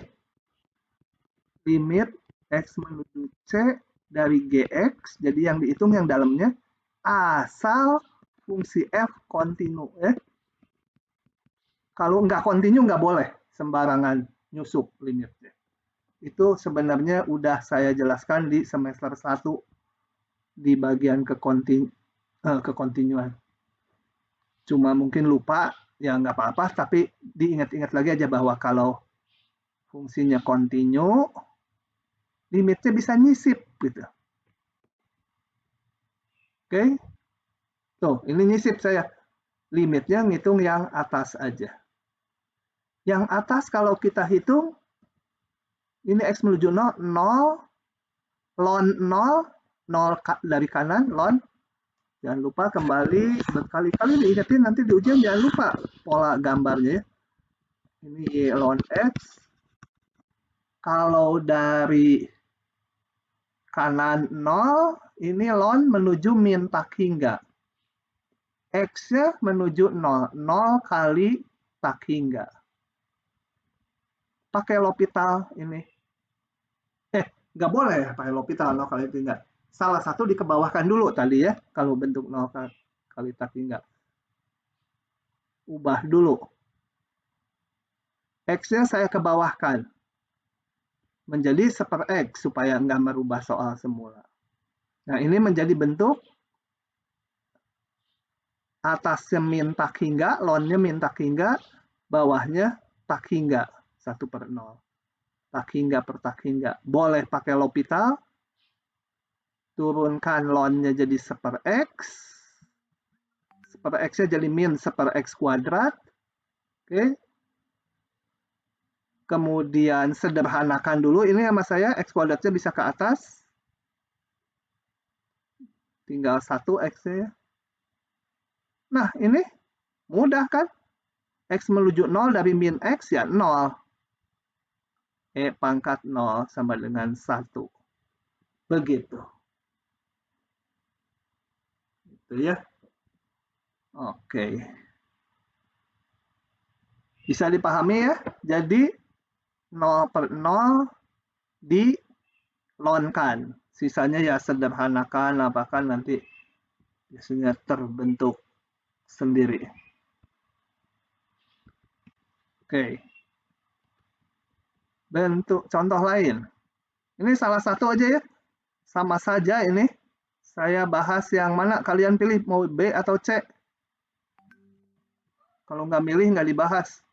[SPEAKER 1] limit X menuju C dari GX, jadi yang dihitung yang dalamnya, asal fungsi F kontinu. Kalau nggak kontinu nggak boleh sembarangan nyusup limitnya. Itu sebenarnya udah saya jelaskan di semester 1 di bagian kekontinuan. Cuma mungkin lupa, ya nggak apa-apa, tapi diingat-ingat lagi aja bahwa kalau fungsinya kontinu, limitnya bisa nyisip gitu. Oke. Tuh, ini nyisip saya. Limitnya ngitung yang atas aja. Yang atas kalau kita hitung, ini X menuju 0, 0, ln 0, 0 dari kanan, ln. Jangan lupa kembali berkali-kali diingetin, nanti di ujian jangan lupa pola gambarnya ya. Ini ln X. Kalau dari kanan 0, ini ln menuju min tak hingga. X-nya menuju 0, 0 kali tak hingga. Pakai L'Hopital ini. Nggak boleh ya pakai L'Hopital 0 kali tak hingga. Salah satu dikebawahkan dulu tadi ya, kalau bentuk 0 kali tak hingga. Ubah dulu. X-nya saya kebawahkan. Menjadi 1/X supaya nggak merubah soal semula. Nah, ini menjadi bentuk atasnya min tak hingga, ln-nya min tak hingga, bawahnya tak hingga 1/0. Tak hingga per tak hingga. Boleh pakai L'Hopital, turunkan ln-nya jadi 1/X, 1/X-nya jadi min 1/X kuadrat. Oke. Kemudian sederhanakan dulu, ini sama saya X kuadratnya bisa ke atas. Tinggal 1 X-nya. Nah, ini mudah kan? X menuju 0 dari min X ya 0. E pangkat 0 sama dengan 1. Begitu. Itu ya. Oke. Bisa dipahami ya? Jadi 0/0 dilonkan. Sisanya ya sederhanakan, apakah nanti biasanya terbentuk sendiri. Oke. Bentuk contoh lain. Ini salah satu aja ya. Sama saja ini. Saya bahas yang mana? Kalian pilih mau B atau C? Kalau nggak milih nggak dibahas.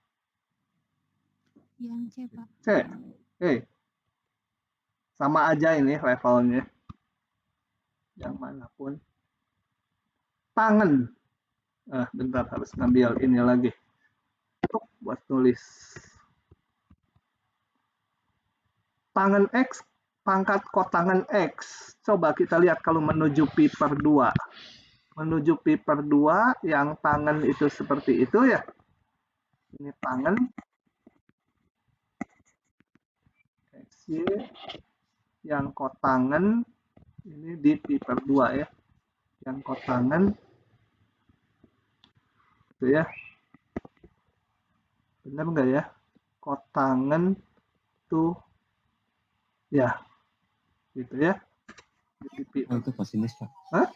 [SPEAKER 2] Yang C, Pak.
[SPEAKER 1] C. Oke. Sama aja ini levelnya. Yang manapun. Tangan. Bentar, harus ngambil ini lagi. Buat tulis. Tangan X, pangkat kotangan X. Coba kita lihat kalau menuju pi/2. Menuju pi/2, yang tangan itu seperti itu ya. Ini tangan. XY. Yang kotangan, ini di pi/2 ya. Yang kotangan. Itu ya. Benar nggak ya? Kotangan tuh ya. Gitu ya.
[SPEAKER 4] Oh, itu kosinus, Pak.
[SPEAKER 1] Hah?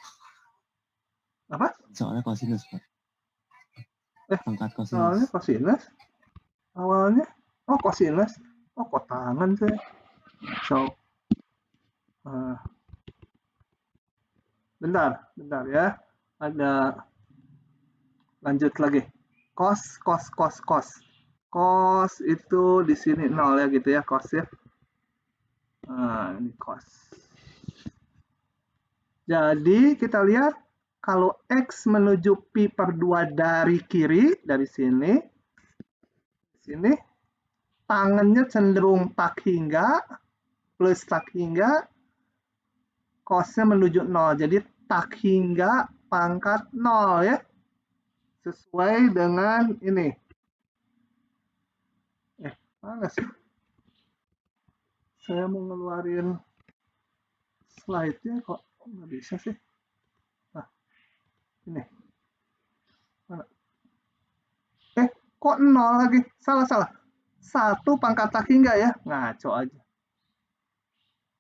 [SPEAKER 1] Apa?
[SPEAKER 4] Soalnya kosinus, Pak. Pangkat kosinus.
[SPEAKER 1] Soalnya kosinus. Awalnya. Oh, kosinus. Oh, kotangan saya. So. Bentar ya. Ada lanjut lagi. Cos. Cos itu di sini 0 ya gitu ya, cos ya. Nah, ini cos. Jadi kita lihat kalau X menuju pi/2 dari kiri, dari sini, tangannya cenderung tak hingga, plus tak hingga, cosnya menuju 0. Jadi tak hingga pangkat 0 ya. Sesuai dengan ini. Mana sih? Saya mau ngeluarin slide-nya kok nggak bisa sih. Nah, ini. Mana? Kok 0 lagi? Salah. 1 pangkat tak hingga ya. Ngaco aja.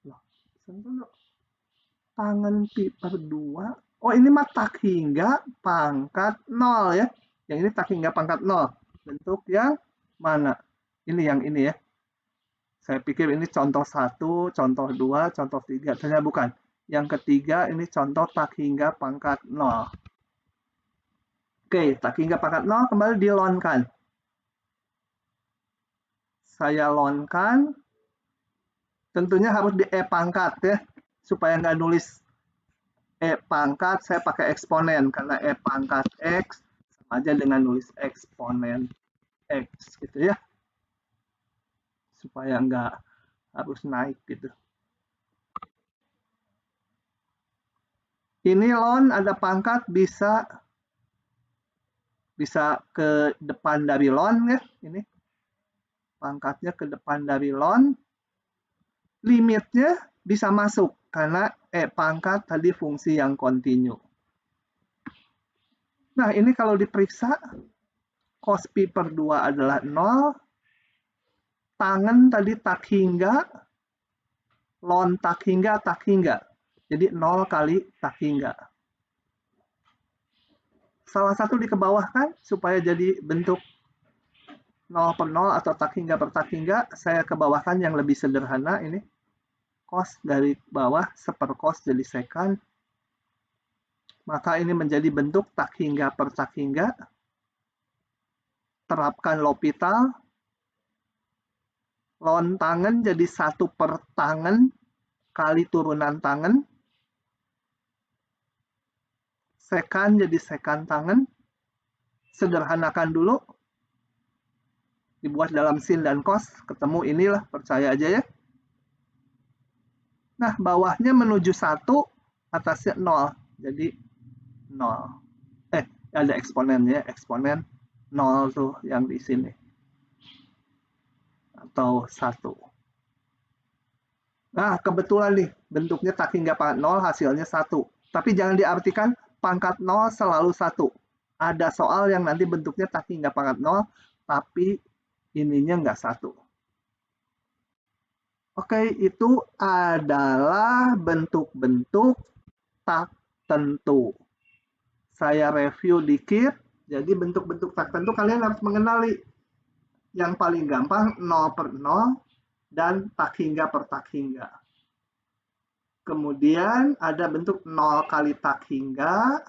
[SPEAKER 1] Loh, dulu. Tangan pi/2. Oh, ini mah tak hingga pangkat 0 ya. Yang ini tak hingga pangkat 0. Bentuk yang mana? Ini yang ini ya. Saya pikir ini contoh 1, contoh 2, contoh 3. Ternyata bukan. Yang ketiga ini contoh tak hingga pangkat 0. Oke, tak hingga pangkat 0 kembali dilonkan. Saya lonkan. Tentunya harus di E pangkat ya. Supaya nggak nulis E pangkat, saya pakai eksponen. Karena E pangkat X sama aja dengan nulis eksponen X gitu ya. supaya nggak harus naik gitu. Ini lon ada pangkat bisa ke depan dari lon ya, ini pangkatnya ke depan dari lon, limitnya bisa masuk karena pangkat tadi fungsi yang kontinu. Nah, ini kalau diperiksa cos pi per 2 adalah 0, tangen tadi tak hingga, lon tak hingga, jadi 0 kali tak hingga. Salah satu dikebawahkan supaya jadi bentuk 0 per 0 atau tak hingga per tak hingga, saya kebawahkan yang lebih sederhana ini. Cos dari bawah sepercos jadi secant. Maka ini menjadi bentuk tak hingga per tak hingga. Terapkan L'Hopital. Lon tangen jadi 1 per tangen kali turunan tangen. Secant jadi secant tangen. Sederhanakan dulu. Dibuat dalam sin dan cos. Ketemu inilah, percaya aja ya. Nah, bawahnya menuju 1, atasnya 0. Jadi 0. Ada eksponennya, eksponen 0 tuh yang di sini. Atau 1. Nah, kebetulan nih, bentuknya tak hingga pangkat 0, hasilnya 1. Tapi jangan diartikan pangkat 0 selalu 1. Ada soal yang nanti bentuknya tak hingga pangkat 0, tapi ininya nggak 1. Oke, itu adalah bentuk-bentuk tak tentu. Saya review dikit. Jadi bentuk-bentuk tak tentu kalian harus mengenali. Yang paling gampang 0 per 0 dan tak hingga per tak hingga. Kemudian ada bentuk 0 kali tak hingga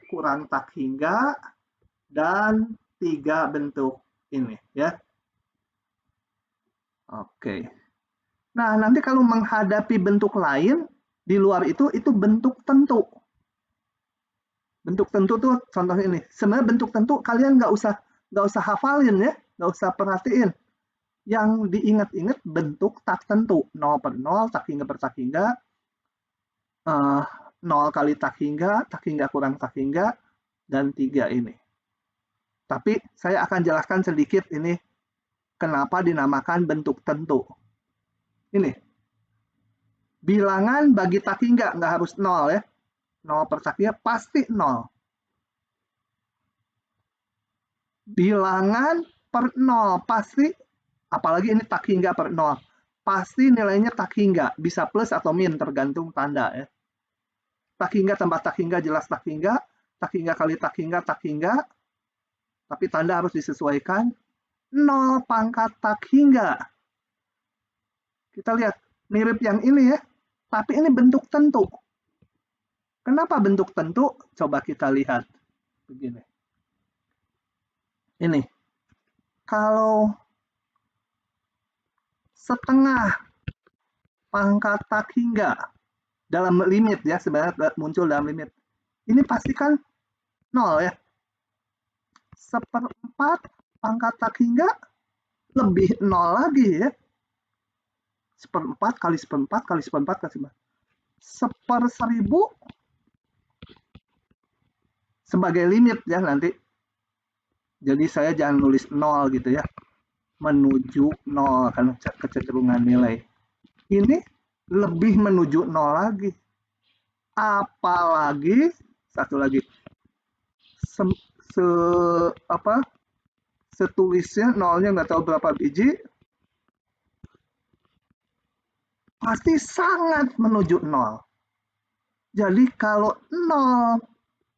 [SPEAKER 1] kurang tak hingga, dan 3 bentuk ini ya. Oke. Nah, nanti kalau menghadapi bentuk lain di luar itu bentuk tentu. Bentuk tentu tuh contohnya ini. Sebenarnya bentuk tentu kalian nggak usah hafalin ya, nggak usah perhatiin. Yang diingat-ingat bentuk tak tentu. 0 per 0, tak hingga per tak hingga, 0 kali tak hingga kurang tak hingga, dan 3 ini. Tapi saya akan jelaskan sedikit ini kenapa dinamakan bentuk tentu. Ini. Bilangan bagi tak hingga, nggak harus 0 ya. 0 per tak hingga pasti 0. Bilangan per 0 pasti, apalagi ini tak hingga per 0, pasti nilainya tak hingga, bisa plus atau min tergantung tanda ya. Tak hingga tambah tak hingga jelas tak hingga kali tak hingga, tapi tanda harus disesuaikan. 0 pangkat tak hingga. Kita lihat mirip yang ini ya, tapi ini bentuk tentu. Kenapa bentuk tentu? Coba kita lihat begini. Ini, kalau setengah pangkat tak hingga dalam limit ya, sebenarnya muncul dalam limit. Ini pastikan 0 ya. 1/4 pangkat tak hingga lebih 0 lagi ya. 1/4 kali 1/4 kali 1/4 kali 1/4. 1/1000 sebagai limit ya nanti. Jadi saya jangan nulis 0 gitu ya. Menuju 0 kan kecenderungan nilai. Ini lebih menuju 0 lagi. Apalagi satu lagi. Setulisnya 0-nya nggak tahu berapa biji. Pasti sangat menuju 0. Jadi kalau 0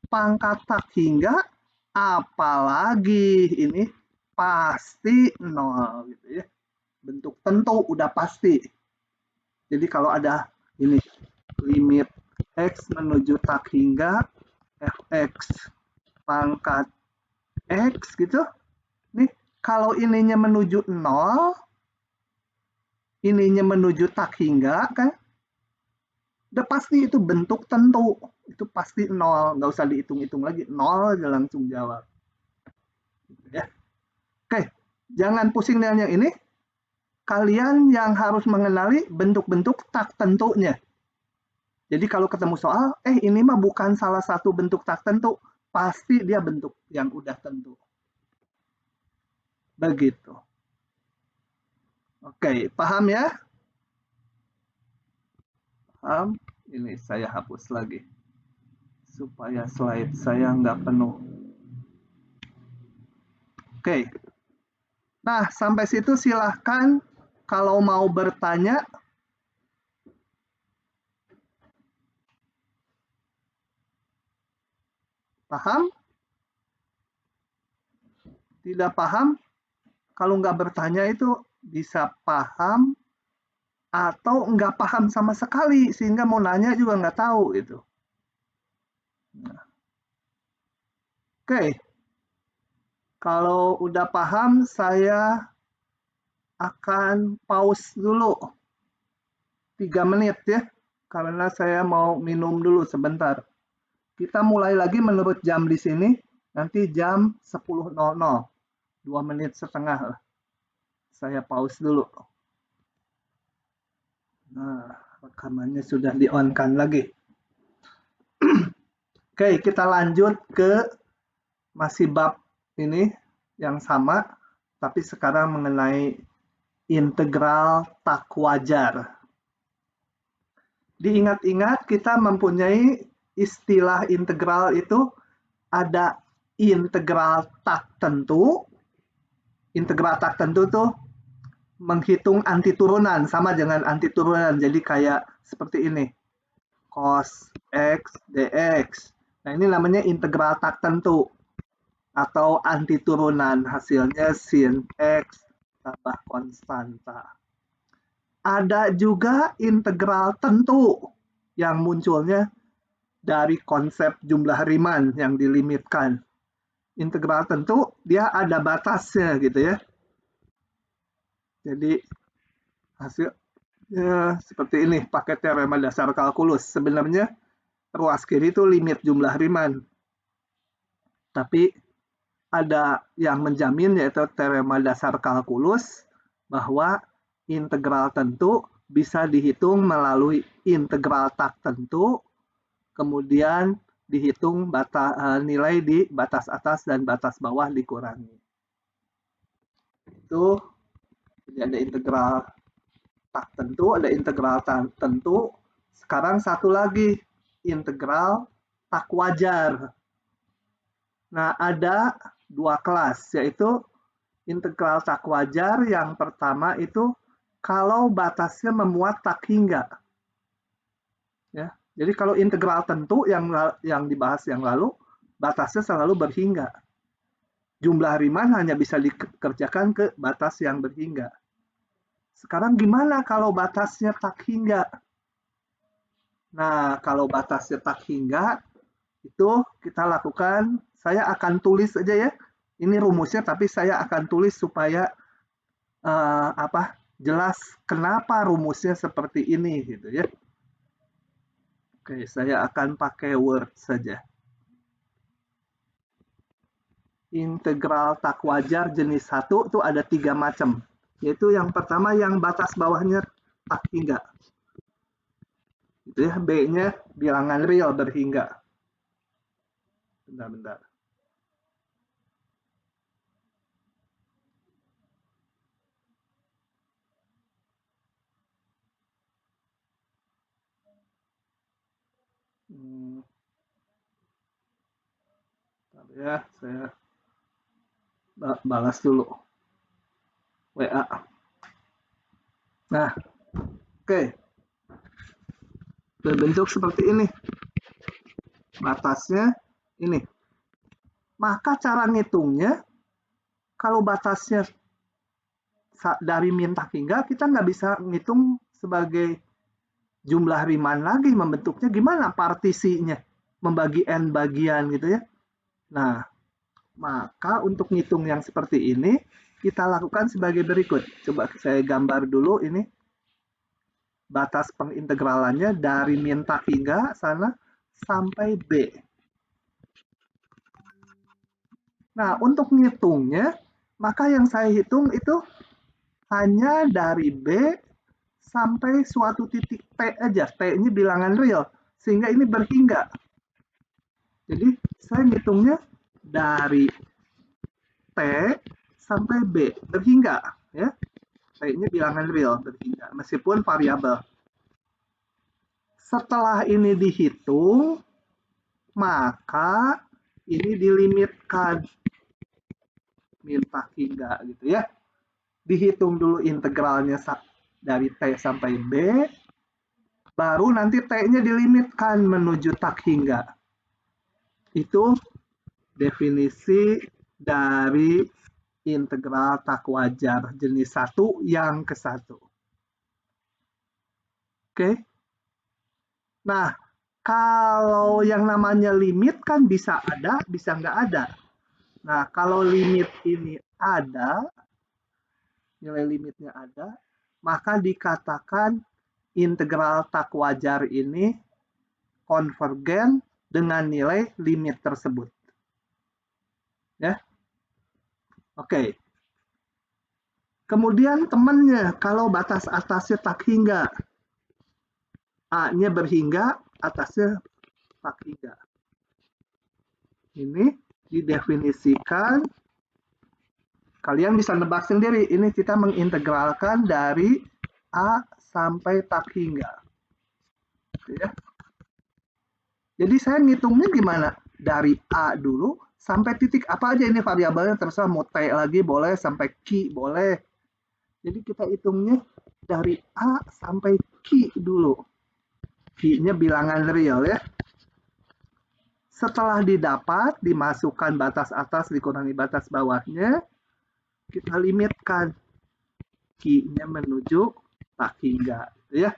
[SPEAKER 1] pangkat tak hingga, apalagi ini pasti 0 gitu ya. Bentuk tentu udah pasti. Jadi kalau ada ini limit x menuju tak hingga fx pangkat x gitu. Nih kalau ininya menuju 0, ininya menuju tak hingga kan, udah pasti itu bentuk tentu. Itu pasti 0, nggak usah dihitung-hitung lagi, 0 aja langsung jawab. Ya. Oke, jangan pusing dengan yang ini. kalian yang harus mengenali bentuk-bentuk tak tentunya. Jadi kalau ketemu soal, ini mah bukan salah satu bentuk tak tentu, pasti dia bentuk yang udah tentu. Begitu. Oke, paham ya? Paham? Ini saya hapus lagi. Supaya slide saya nggak penuh. Oke. Nah, sampai situ silahkan kalau mau bertanya. Paham? Tidak paham? Kalau nggak bertanya itu bisa paham atau nggak paham sama sekali sehingga mau nanya juga nggak tahu gitu. Nah. Oke. Kalau udah paham, saya akan pause dulu 3 menit ya, karena saya mau minum dulu sebentar. Kita mulai lagi menurut jam di sini, nanti jam 10.00, 2 menit setengah lah. Saya pause dulu. Nah, rekamannya sudah di-on-kan lagi. Oke, kita lanjut ke masih bab ini yang sama, tapi sekarang mengenai integral tak wajar. Diingat-ingat kita mempunyai istilah integral itu ada integral tak tentu. Integral tak tentu tuh menghitung anti turunan, sama dengan anti turunan. Jadi kayak seperti ini. Cos X dx. Nah, ini namanya integral tak tentu. Atau anti turunan, hasilnya sin X tambah konstanta. Ada juga integral tentu yang munculnya dari konsep jumlah Riemann yang dilimitkan. Integral tentu dia ada batasnya gitu ya. Jadi hasilnya seperti ini pakai teorema dasar kalkulus. Sebenarnya ruas kiri itu limit jumlah Riemann. Tapi ada yang menjamin yaitu teorema dasar kalkulus bahwa integral tentu bisa dihitung melalui integral tak tentu, kemudian dihitung nilai di batas atas dan batas bawah dikurangi. Itu jadi ada integral tak tentu, ada integral tentu. Sekarang satu lagi, integral tak wajar. Nah, ada 2 kelas, yaitu integral tak wajar yang pertama itu kalau batasnya memuat tak hingga. Ya, jadi kalau integral tentu yang dibahas yang lalu, batasnya selalu berhingga. Jumlah Riemann hanya bisa dikerjakan ke batas yang berhingga. Sekarang gimana kalau batasnya tak hingga? Nah, kalau batasnya tak hingga, itu kita lakukan, saya akan tulis aja ya. Ini rumusnya, tapi saya akan tulis supaya jelas kenapa rumusnya seperti ini gitu ya. Oke, saya akan pakai Word saja. Integral tak wajar jenis 1 itu ada 3 macam. Yaitu yang pertama yang batas bawahnya tak hingga. Itu ya, B-nya bilangan real berhingga. Bentar. Ya, saya balas dulu WA. Nah, oke. Berbentuk seperti ini. Batasnya ini. Maka cara ngitungnya, kalau batasnya dari min tak hingga, kita nggak bisa ngitung sebagai jumlah Riemann lagi, membentuknya gimana partisinya, membagi n bagian gitu ya. Nah, maka untuk ngitung yang seperti ini, kita lakukan sebagai berikut. Coba saya gambar dulu ini. Batas pengintegralannya dari min tak hingga sana sampai B. Nah, untuk ngitungnya, maka yang saya hitung itu hanya dari B sampai suatu titik T aja. T-nya bilangan real, sehingga ini berhingga. Jadi saya ngitungnya dari T sampai B, berhingga. Ya. T-nya bilangan real, berhingga, meskipun variabel. Setelah ini dihitung, maka ini dilimitkan. Minta hingga gitu ya. Dihitung dulu integralnya dari T sampai B, baru nanti T-nya dilimitkan menuju tak hingga. Itu definisi dari integral tak wajar jenis 1 yang ke-1. Oke. Nah, kalau yang namanya limit kan bisa ada, bisa nggak ada. Nah, kalau limit ini ada, nilai limitnya ada, maka dikatakan integral tak wajar ini konvergen dengan nilai limit tersebut. Ya. Oke. Kemudian temannya, kalau batas atasnya tak hingga, A-nya berhingga, atasnya tak hingga. Ini didefinisikan, kalian bisa nebak sendiri, ini kita mengintegralkan dari A sampai tak hingga. Ya. Jadi saya ngitungnya gimana? Dari A dulu sampai titik apa aja ini variabelnya, terserah mau T lagi boleh, sampai Q boleh. Jadi kita hitungnya dari A sampai Q dulu. Q-nya bilangan real ya. Setelah didapat, dimasukkan batas atas dikurangi batas bawahnya, kita limitkan Q-nya menuju tak hingga. Gitu ya.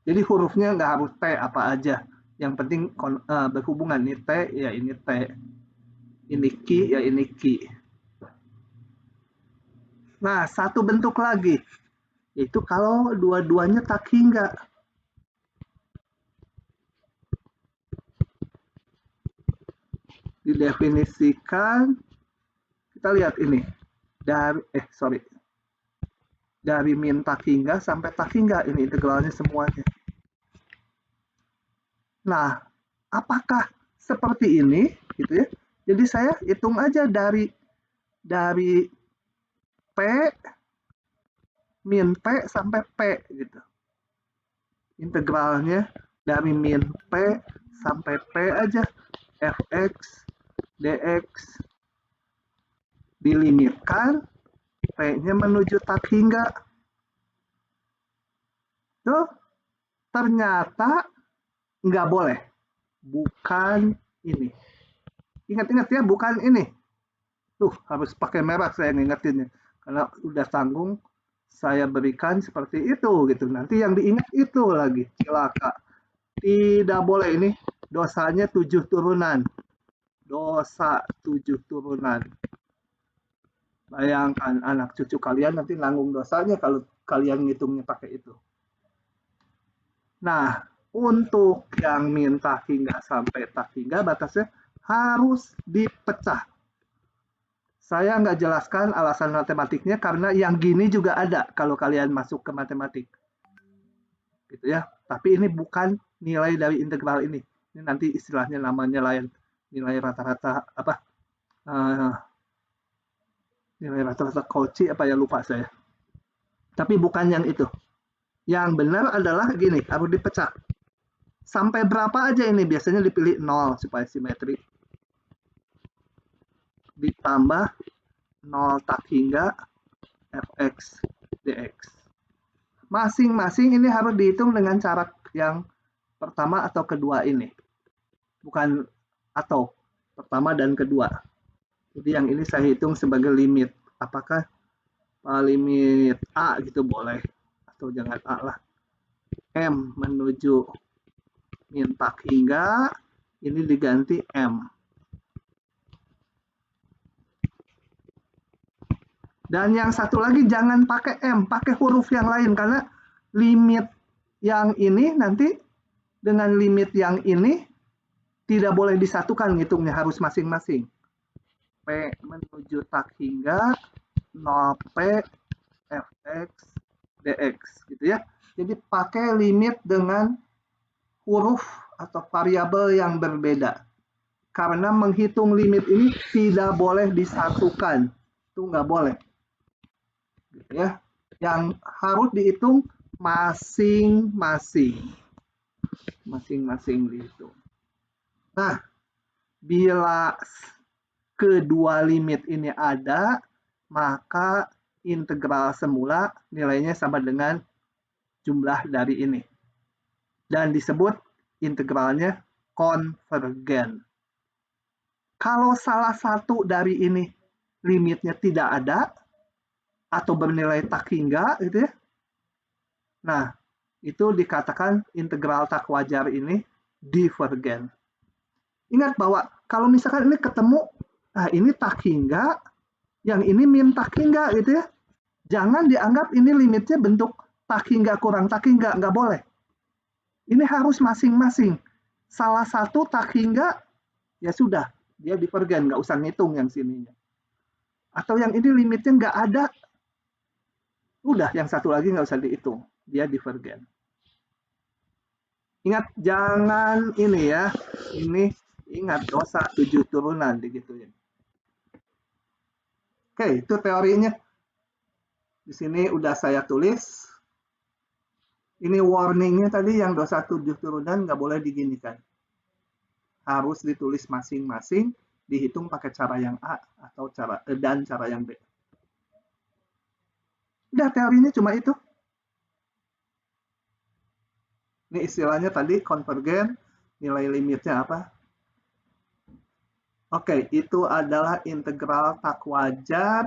[SPEAKER 1] Jadi hurufnya nggak harus T apa aja. Yang penting berhubungan. Ini T, ya ini T. Ini Q, ya ini Q. Nah, satu bentuk lagi. Itu kalau dua-duanya tak hingga. Didefinisikan, kita lihat ini. Dari min tak hingga sampai tak hingga. Ini integralnya semuanya. Nah, apakah seperti ini? Gitu ya. Jadi saya hitung aja dari P min P sampai P gitu. Integralnya dari min P sampai P aja. Fx dx dilimitkan, P-nya menuju tak hingga. Tuh, ternyata nggak boleh. Bukan ini. Ingat-ingat ya, bukan ini. Tuh, harus pakai merah saya ngingetinnya. Karena udah tanggung saya berikan seperti itu gitu. Nanti yang diingat itu lagi, celaka. Tidak boleh ini, dosanya 7 turunan. Dosa 7 turunan. Bayangkan anak cucu kalian nanti nanggung dosanya kalau kalian ngitungnya pakai itu. Nah, untuk yang minta hingga sampai tak hingga batasnya harus dipecah. Saya nggak jelaskan alasan matematiknya karena yang gini juga ada kalau kalian masuk ke matematik. Gitu ya. Tapi ini bukan nilai dari integral ini. Ini nanti istilahnya namanya lain. Nilai rata-rata apa? Nilai rata-rata Cauchy apa ya, lupa saya. Tapi bukan yang itu. Yang benar adalah gini, harus dipecah. Sampai berapa aja ini? Biasanya dipilih 0 supaya simetri. Ditambah 0 tak hingga fx dx. Masing-masing ini harus dihitung dengan cara yang pertama atau kedua ini. Bukan atau, pertama dan kedua. Jadi yang ini saya hitung sebagai limit. Apakah limit A gitu boleh. Atau jangan A lah. M menuju min tak hingga. Ini diganti M. Dan yang satu lagi jangan pakai M. Pakai huruf yang lain. Karena limit yang ini nanti dengan limit yang ini tidak boleh disatukan ngitungnya. Harus masing-masing. P menuju tak hingga 0P fx dx gitu ya. Jadi pakai limit dengan huruf atau variabel yang berbeda. Karena menghitung limit ini tidak boleh disatukan. Itu nggak boleh. Gitu ya. Yang harus dihitung masing-masing. Masing-masing dihitung. Nah, bila kedua limit ini ada, maka integral semula nilainya sama dengan jumlah dari ini. Dan disebut integralnya konvergen. Kalau salah satu dari ini limitnya tidak ada atau bernilai tak hingga gitu ya. Nah, itu dikatakan integral tak wajar ini divergen. Ingat bahwa kalau misalkan ini ketemu, nah ini tak hingga, yang ini min tak hingga gitu ya. Jangan dianggap ini limitnya bentuk tak hingga kurang tak hingga, nggak boleh. Ini harus masing-masing. Salah satu tak hingga, ya sudah, dia divergen, nggak usah ngitung yang sininya. Atau yang ini limitnya nggak ada, udah yang satu lagi nggak usah dihitung, dia divergen. Ingat, jangan ini ya, ini ingat dosa 7 turunan digituin. Oke, itu teorinya. Di sini udah saya tulis. Ini warningnya tadi yang dosa 7 turunan nggak boleh diginikan. Harus ditulis masing-masing, dihitung pakai cara yang A atau cara yang B. Udah teorinya cuma itu. Ini istilahnya tadi konvergen, nilai limitnya apa? Oke, itu adalah integral tak wajar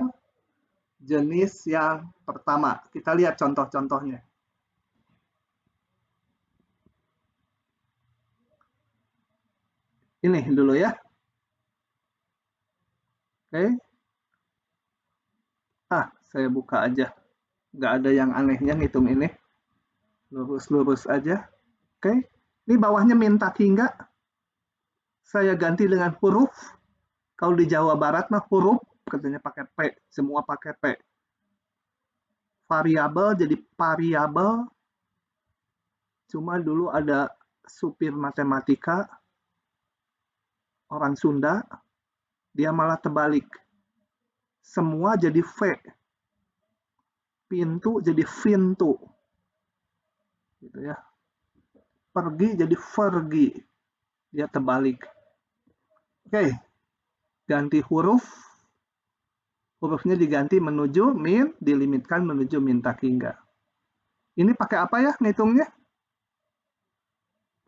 [SPEAKER 1] jenis yang pertama. Kita lihat contoh-contohnya. Ini dulu ya. Oke. Saya buka aja. Nggak ada yang anehnya ngitung ini. Lurus-lurus aja. Oke. Ini bawahnya min tak hingga. Saya ganti dengan huruf. Kalau di Jawa Barat mah huruf, katanya pakai P. Semua pakai P. Variabel jadi variabel. Cuma dulu ada supir matematika, orang Sunda, dia malah terbalik. Semua jadi V. Pintu jadi vintu. Gitu ya. Pergi jadi vergi. Dia terbalik. Oke. Ganti huruf. Hurufnya diganti menuju min, dilimitkan menuju min tak hingga. Ini pakai apa ya ngitungnya?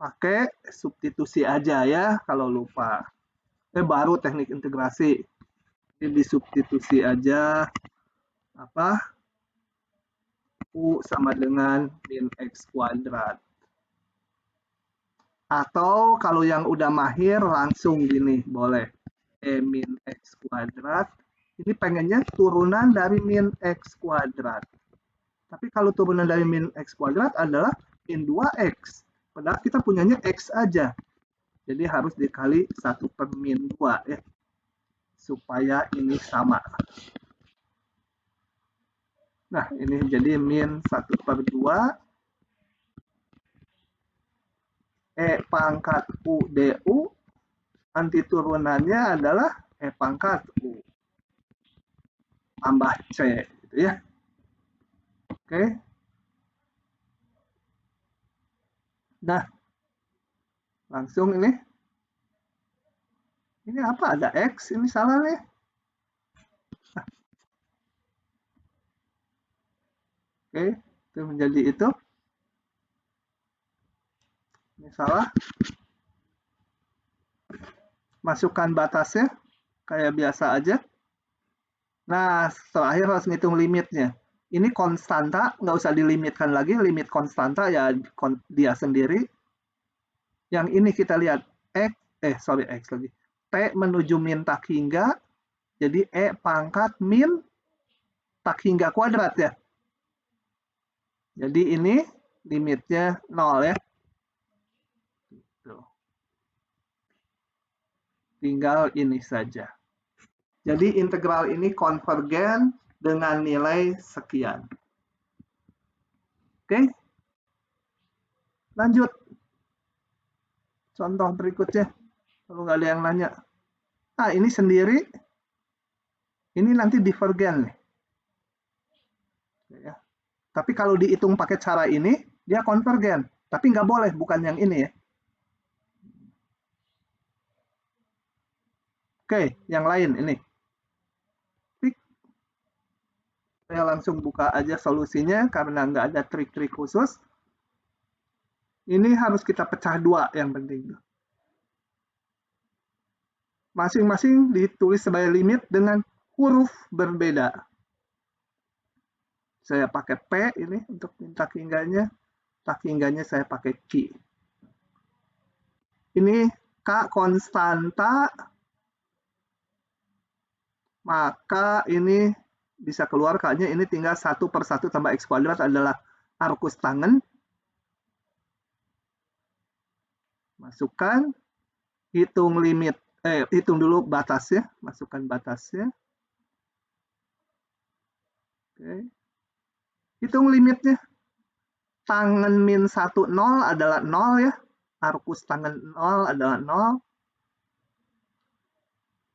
[SPEAKER 1] Pakai substitusi aja ya kalau lupa. Baru teknik integrasi. Ini disubstitusi aja. Apa? U sama dengan min X kuadrat. Atau kalau yang udah mahir langsung gini, boleh. E min X kuadrat. Ini pengennya turunan dari min X kuadrat. Tapi kalau turunan dari min X kuadrat adalah min 2X. Padahal kita punyanya X aja. Jadi harus dikali 1 per min 2 ya. Supaya ini sama. Nah, ini jadi min 1 per 2. E pangkat U DU. Nanti turunannya adalah E pangkat U. Tambah C. Gitu ya. Oke. Nah, langsung ini. Ini apa? Ada X. Ini salah nih. Oke. Itu menjadi itu. Ini salah. Masukkan batasnya. Kayak biasa aja. Nah, terakhir harus ngitung limitnya. Ini konstanta, nggak usah dilimitkan lagi. Limit konstanta ya dia sendiri. Yang ini kita lihat X lagi. T menuju min tak hingga. Jadi E pangkat min tak hingga kuadrat ya. Jadi ini limitnya 0 ya. Tuh. Tinggal ini saja. Jadi integral ini konvergen dengan nilai sekian. Oke, lanjut. Contoh berikutnya, kalau nggak ada yang nanya. Ah, ini sendiri, ini nanti divergen nih. Ya. Tapi kalau dihitung pakai cara ini, dia konvergen. Tapi nggak boleh, bukan yang ini ya. Oke, yang lain ini. Saya langsung buka aja solusinya karena nggak ada trik-trik khusus. Ini harus kita pecah dua yang penting. Masing-masing ditulis sebagai limit dengan huruf berbeda. Saya pakai P ini untuk tak hingganya. Tak hingganya saya pakai Q. Ini K konstanta. Maka ini bisa keluar K-nya ini tinggal 1/1 tambah X kuadrat adalah arcus tangen. Masukkan, hitung limit, hitung dulu batasnya, masukkan batasnya. Oke. Hitung limitnya. Tangen min 1, 0 adalah 0 ya. Arcus tangen 0 adalah 0.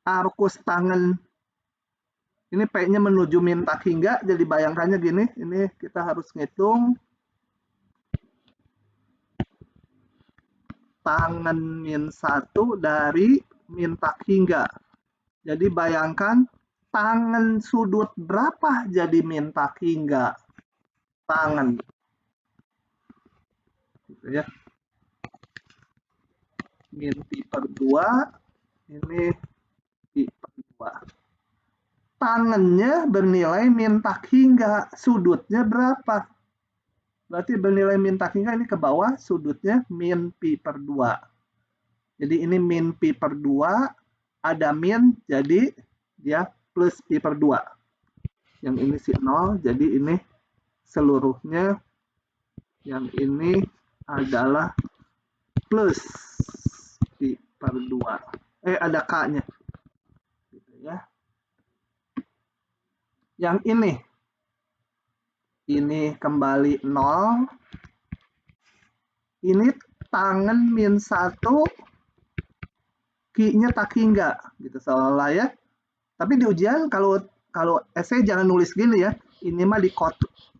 [SPEAKER 1] Arcus tangen, ini P-nya menuju min tak hingga, jadi bayangkannya gini, ini kita harus ngitung tangen min 1 dari min tak hingga. Jadi bayangkan tangen sudut berapa jadi min tak hingga. Tangen. Gitu ya. Min pi per 2, ini pi per 2. Tangennya bernilai min tak hingga, sudutnya berapa? Berarti bernilai min tak hingga ini ke bawah, sudutnya min pi per 2. Jadi ini min pi per 2, ada min, jadi dia plus pi per 2. Yang ini si 0, jadi ini seluruhnya, yang ini adalah plus pi per 2. Ada K-nya. Gitu ya. Yang ini kembali 0. Ini tangen min 1, Q-nya tak hingga, gitu seolah ya. Tapi di ujian kalau essay jangan nulis gini ya. Ini mah di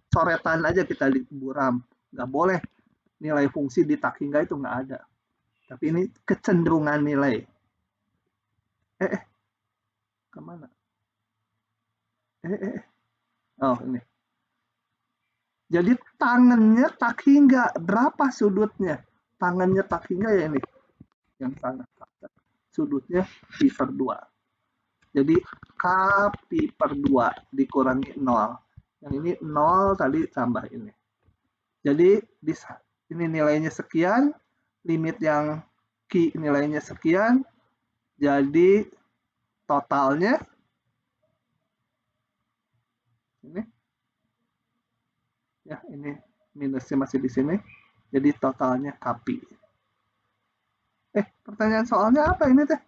[SPEAKER 1] coretan aja kita di buram. Nggak boleh nilai fungsi di tak hingga itu nggak ada. Tapi ini kecenderungan nilai. Kemana? Oh, ini. Jadi tangannya tak hingga. Berapa sudutnya? Tangannya tak hingga ya ini. Yang sana. Sudutnya pi per 2. Jadi K pi per 2 dikurangi 0. Yang ini 0 tadi tambah ini. Jadi ini nilainya sekian. Limit yang Q nilainya sekian. Jadi totalnya ini. Ya, ini minusnya masih di sini. Jadi totalnya Kpi. Pertanyaan soalnya apa ini teh?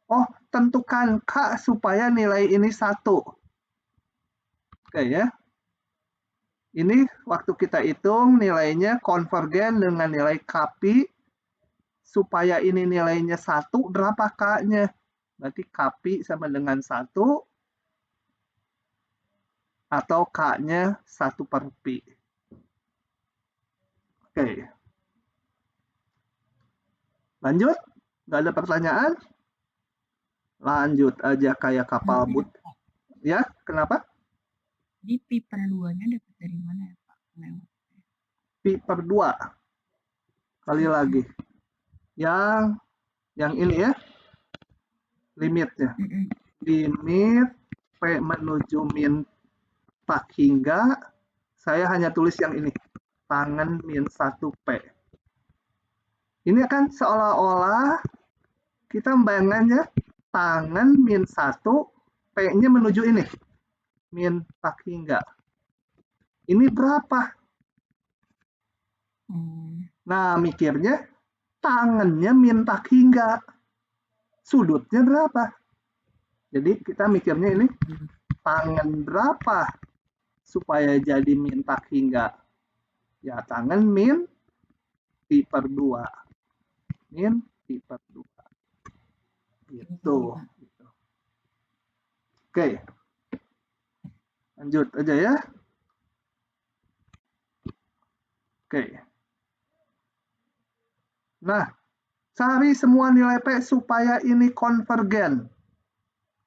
[SPEAKER 1] Oh, tentukan K supaya nilai ini 1. Oke ya. Ini waktu kita hitung nilainya konvergen dengan nilai Kpi. Supaya ini nilainya 1, berapa K-nya? Berarti Kpi sama dengan 1. Atau K-nya 1 per pi. Oke. Lanjut? Nggak ada pertanyaan? Lanjut aja kayak kapal but. Ya, kenapa?
[SPEAKER 2] Jadi pi per 2-nya dapat dari mana ya Pak?
[SPEAKER 1] Pi per 2. Kali lagi. Yang ini ya. Limitnya. Limit P menuju min tak hingga. Saya hanya tulis yang ini. Tangen min 1P. Ini kan seolah-olah kita membayangkannya tangen min 1, P-nya menuju ini. Min tak hingga. Ini berapa? Nah, mikirnya tangannya min tak hingga. Sudutnya berapa? Jadi kita mikirnya ini tangan berapa supaya jadi min tak hingga? Ya, tangan min pi per 2. Min pi per 2. Gitu. Oke. Lanjut aja ya. Oke. Nah, cari semua nilai P supaya ini konvergen.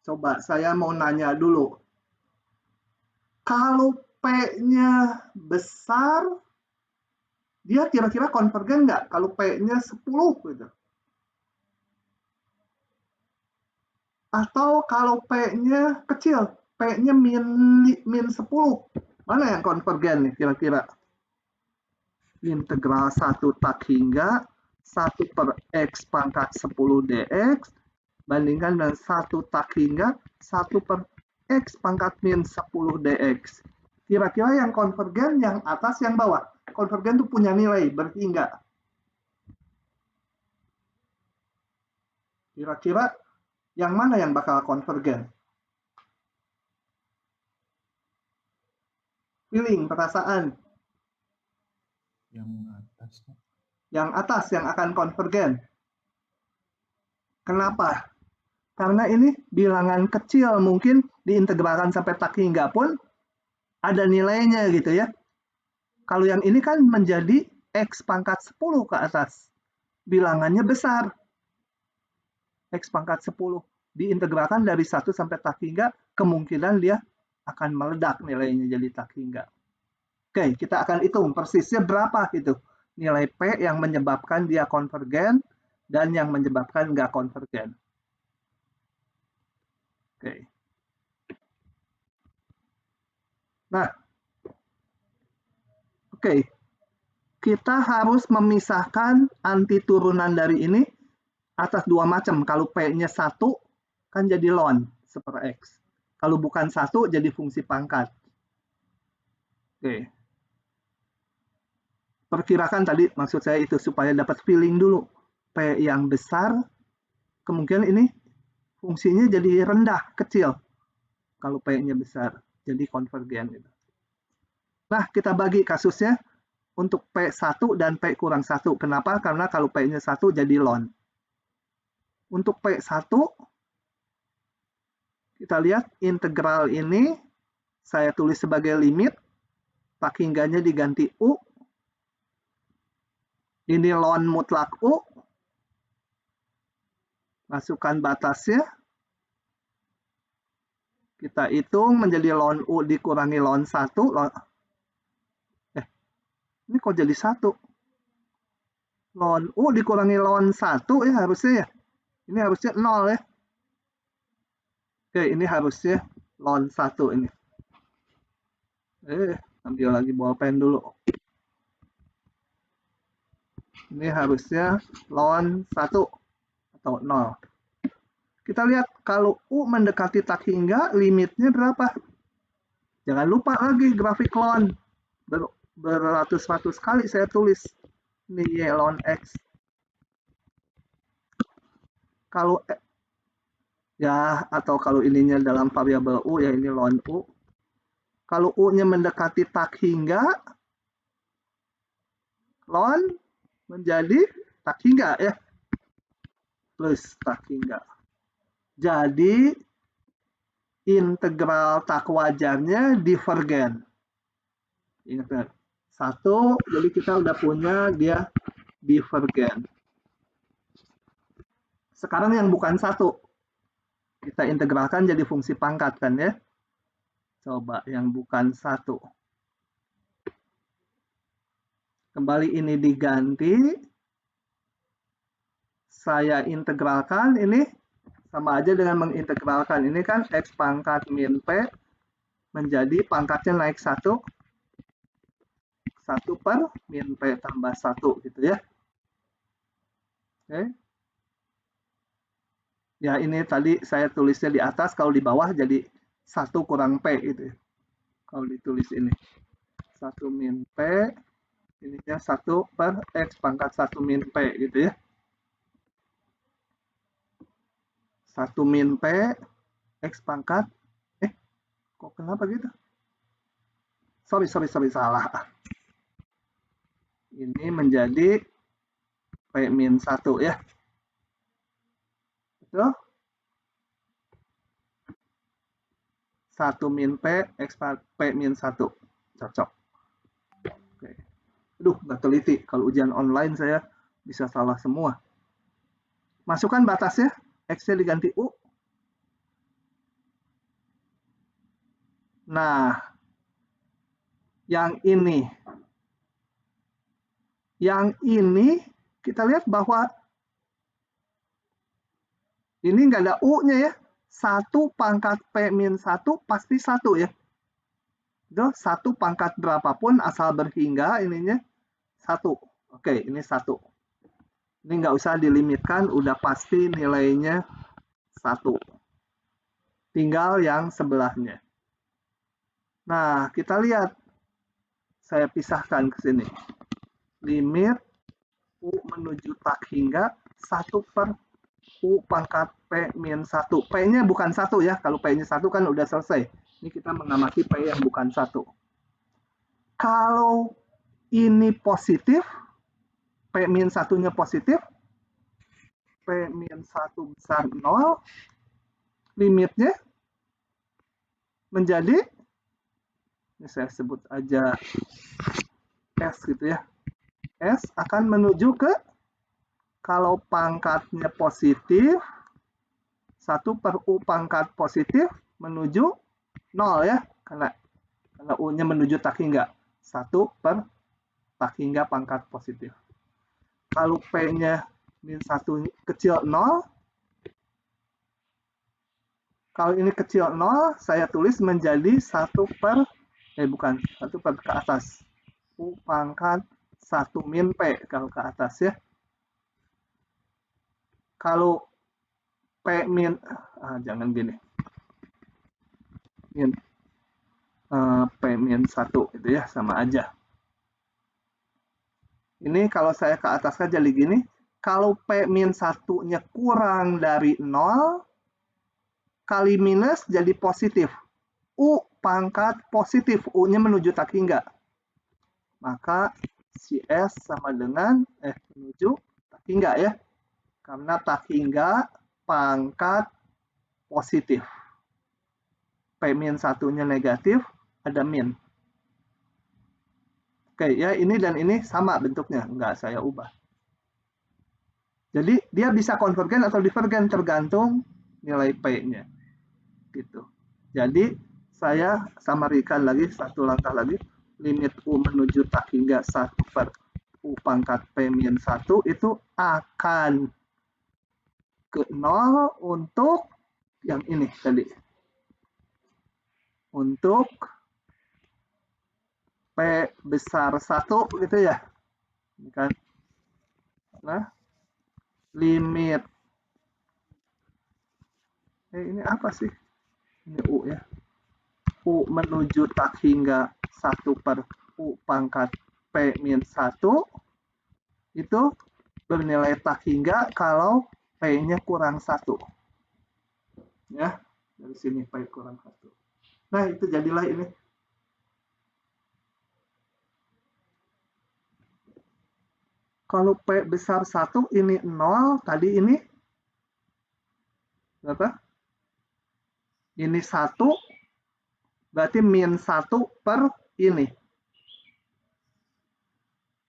[SPEAKER 1] Coba saya mau nanya dulu. Kalau P-nya besar, dia kira-kira konvergen nggak? Kalau P-nya 10 gitu. Atau kalau P-nya kecil, P-nya min 10. Mana yang konvergen nih kira-kira? Integral 1 tak hingga 1 per X pangkat 10 dx bandingkan dengan 1 tak hingga 1 per X pangkat min 10 dx. Kira-kira yang konvergen yang atas yang bawah. Konvergen itu punya nilai, berarti enggak. Kira-kira yang mana yang bakal konvergen? Feeling, perasaan.
[SPEAKER 4] Yang atas.
[SPEAKER 1] Yang atas yang akan konvergen. Kenapa? Karena ini bilangan kecil, mungkin diintegralkan sampai tak hingga pun ada nilainya gitu ya. Kalau yang ini kan menjadi X pangkat 10 ke atas. Bilangannya besar. X pangkat 10. Diintegralkan dari 1 sampai tak hingga, kemungkinan dia akan meledak nilainya jadi tak hingga. Oke, kita akan hitung persisnya berapa gitu. Nilai P yang menyebabkan dia konvergen dan yang menyebabkan nggak konvergen. Oke. Nah, oke. Kita harus memisahkan anti turunan dari ini atas dua macam. Kalau P-nya 1, kan jadi ln 1/X. Kalau bukan 1, jadi fungsi pangkat. Oke. Perkirakan tadi, maksud saya itu, supaya dapat feeling dulu. P yang besar, kemungkinan ini fungsinya jadi rendah, kecil. Kalau P-nya besar, jadi konvergen. Nah, kita bagi kasusnya untuk P1 dan P kurang 1. Kenapa? Karena kalau P-nya 1 jadi ln. Untuk P1, kita lihat integral ini saya tulis sebagai limit, tak hingganya diganti U. Ini ln mutlak U. Masukkan batasnya. Kita hitung menjadi ln U dikurangi ln 1. Ini kok jadi 1? Ln U dikurangi ln 1 ya harusnya ya. Ini harusnya 0 ya. Oke, ini harusnya ln 1 ini. Ambil lagi bolpen dulu. Ini harusnya ln 1 atau 0. Kita lihat kalau U mendekati tak hingga, limitnya berapa? Jangan lupa lagi grafik ln. Beratus-ratus kali saya tulis. Ini Y ln X. Kalau ya, atau kalau ininya dalam variabel U, ya ini ln U. Kalau U-nya mendekati tak hingga, ln menjadi tak hingga ya. Plus tak hingga. Jadi, integral tak wajarnya divergen. Ingat, 1, jadi kita udah punya dia divergen. Sekarang yang bukan 1. Kita integralkan jadi fungsi pangkat kan ya. Coba yang bukan 1. Kembali ini diganti. Saya integralkan ini sama aja dengan mengintegralkan. Ini kan X pangkat min P menjadi pangkatnya naik 1. 1 per min P tambah 1 gitu ya. Oke. Ya ini tadi saya tulisnya di atas, kalau di bawah jadi 1 kurang P gitu ya. Kalau ditulis ini. 1 min P, ininya 1 per X pangkat 1 min P gitu ya. 1 min P, X pangkat, Kok kenapa gitu? Sorry, salah. Ini menjadi P-1 ya. Betul? 1 min P, X P-1. Cocok. Oke. Aduh, nggak teliti. Kalau ujian online saya bisa salah semua. Masukkan batasnya. X-nya diganti U. Nah, yang ini kita lihat bahwa ini nggak ada U-nya ya. 1 pangkat P-1 pasti 1 ya. Itu 1 pangkat berapapun asal berhingga ininya 1. Oke, ini 1. Ini nggak usah dilimitkan, udah pasti nilainya 1. Tinggal yang sebelahnya. Nah, kita lihat. Saya pisahkan ke sini. Limit U menuju tak hingga 1 per U pangkat P-1. P-nya bukan 1 ya. Kalau P-nya 1 kan udah selesai. Ini kita mengamati P yang bukan 1. Kalau ini positif, P-1-nya positif, P-1 besar 0, limitnya menjadi, ini saya sebut aja S gitu ya. S akan menuju ke, kalau pangkatnya positif, 1 per U pangkat positif menuju 0 ya. Karena U-nya menuju tak hingga. 1 per tak hingga pangkat positif. Kalau P-nya min 1 kecil 0, kalau ini kecil 0, saya tulis menjadi 1 per, 1 per ke atas. U pangkat 1 min P kalau ke atas ya. Kalau P min, jangan gini. Min, P min 1 itu ya, sama aja. Ini kalau saya ke atas saja gini, kalau P min 1-nya kurang dari 0, kali minus jadi positif. U pangkat positif, U-nya menuju tak hingga. Maka si S sama dengan, menuju tak hingga ya. Karena tak hingga pangkat positif. P-1-nya negatif, ada min. Oke, ya ini dan ini sama bentuknya, enggak saya ubah. Jadi dia bisa konvergen atau divergen tergantung nilai P-nya. Gitu. Jadi saya samarikan lagi satu langkah lagi, limit U menuju tak hingga 1 per U pangkat P-1 itu akan ke 0 untuk yang ini tadi. Untuk P besar 1 gitu ya. Ini kan. Nah, limit. Ini apa sih? Ini U ya. U menuju tak hingga 1 per U pangkat P-1 itu bernilai tak hingga kalau P-nya kurang 1. Ya, dari sini P kurang 1. Nah, itu jadilah ini. Kalau P besar 1, ini 0, tadi ini berapa? Ini 1, berarti min 1 per ini.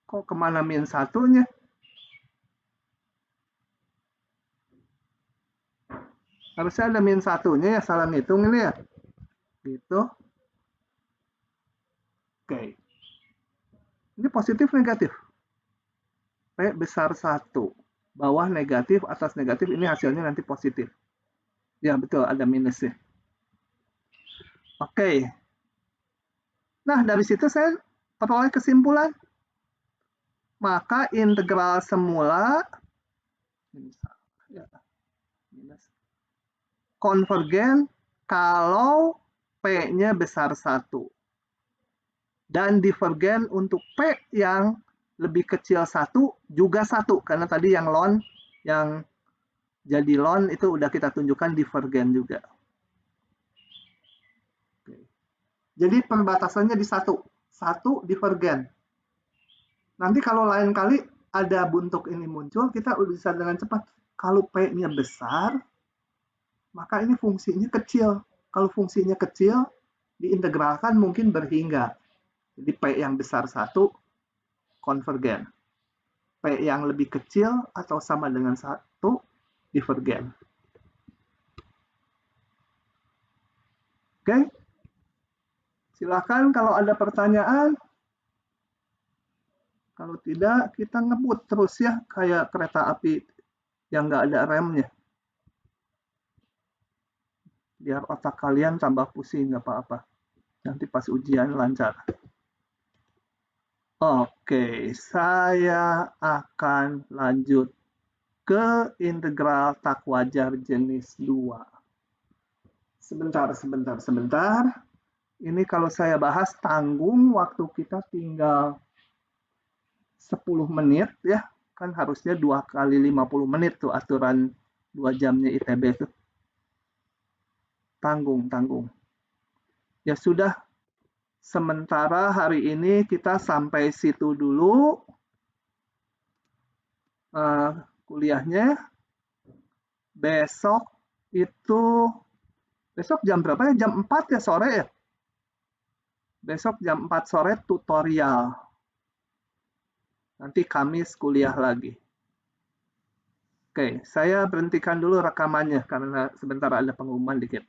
[SPEAKER 1] Kok kemana min 1-nya? Harusnya ada min 1-nya ya, salah ngitung ini ya. Gitu. Oke. Ini positif negatif? P besar 1. Bawah negatif, atas negatif, ini hasilnya nanti positif. Ya betul, ada minusnya. Oke. Nah, dari situ saya peroleh kesimpulan. Maka integral semula konvergen kalau P-nya besar 1. Dan divergen untuk P yang lebih kecil 1 juga 1. Karena tadi yang ln, yang jadi ln itu udah kita tunjukkan divergen juga. Oke. Jadi perbatasannya di satu divergen. Nanti kalau lain kali ada bentuk ini muncul, kita bisa dengan cepat. Kalau P-nya besar, maka ini fungsinya kecil. Kalau fungsinya kecil, diintegralkan mungkin berhingga. Jadi P yang besar 1, konvergen. P yang lebih kecil atau sama dengan 1, divergen. Oke? Silakan kalau ada pertanyaan. Kalau tidak, kita ngebut terus ya, kayak kereta api yang nggak ada remnya. Biar otak kalian tambah pusing, nggak apa-apa. Nanti pas ujian lancar. Oke, saya akan lanjut ke integral tak wajar jenis 2. Sebentar. Ini kalau saya bahas tanggung waktu kita tinggal 10 menit ya, kan harusnya 2 kali 50 menit tuh aturan 2 jamnya ITB tuh. Tanggung. Ya sudah, sementara hari ini kita sampai situ dulu kuliahnya. Besok jam berapa ya? Jam 4 ya sore ya? Besok jam 4 sore tutorial. Nanti Kamis kuliah lagi. Oke, saya berhentikan dulu rekamannya karena sebentar ada pengumuman dikit.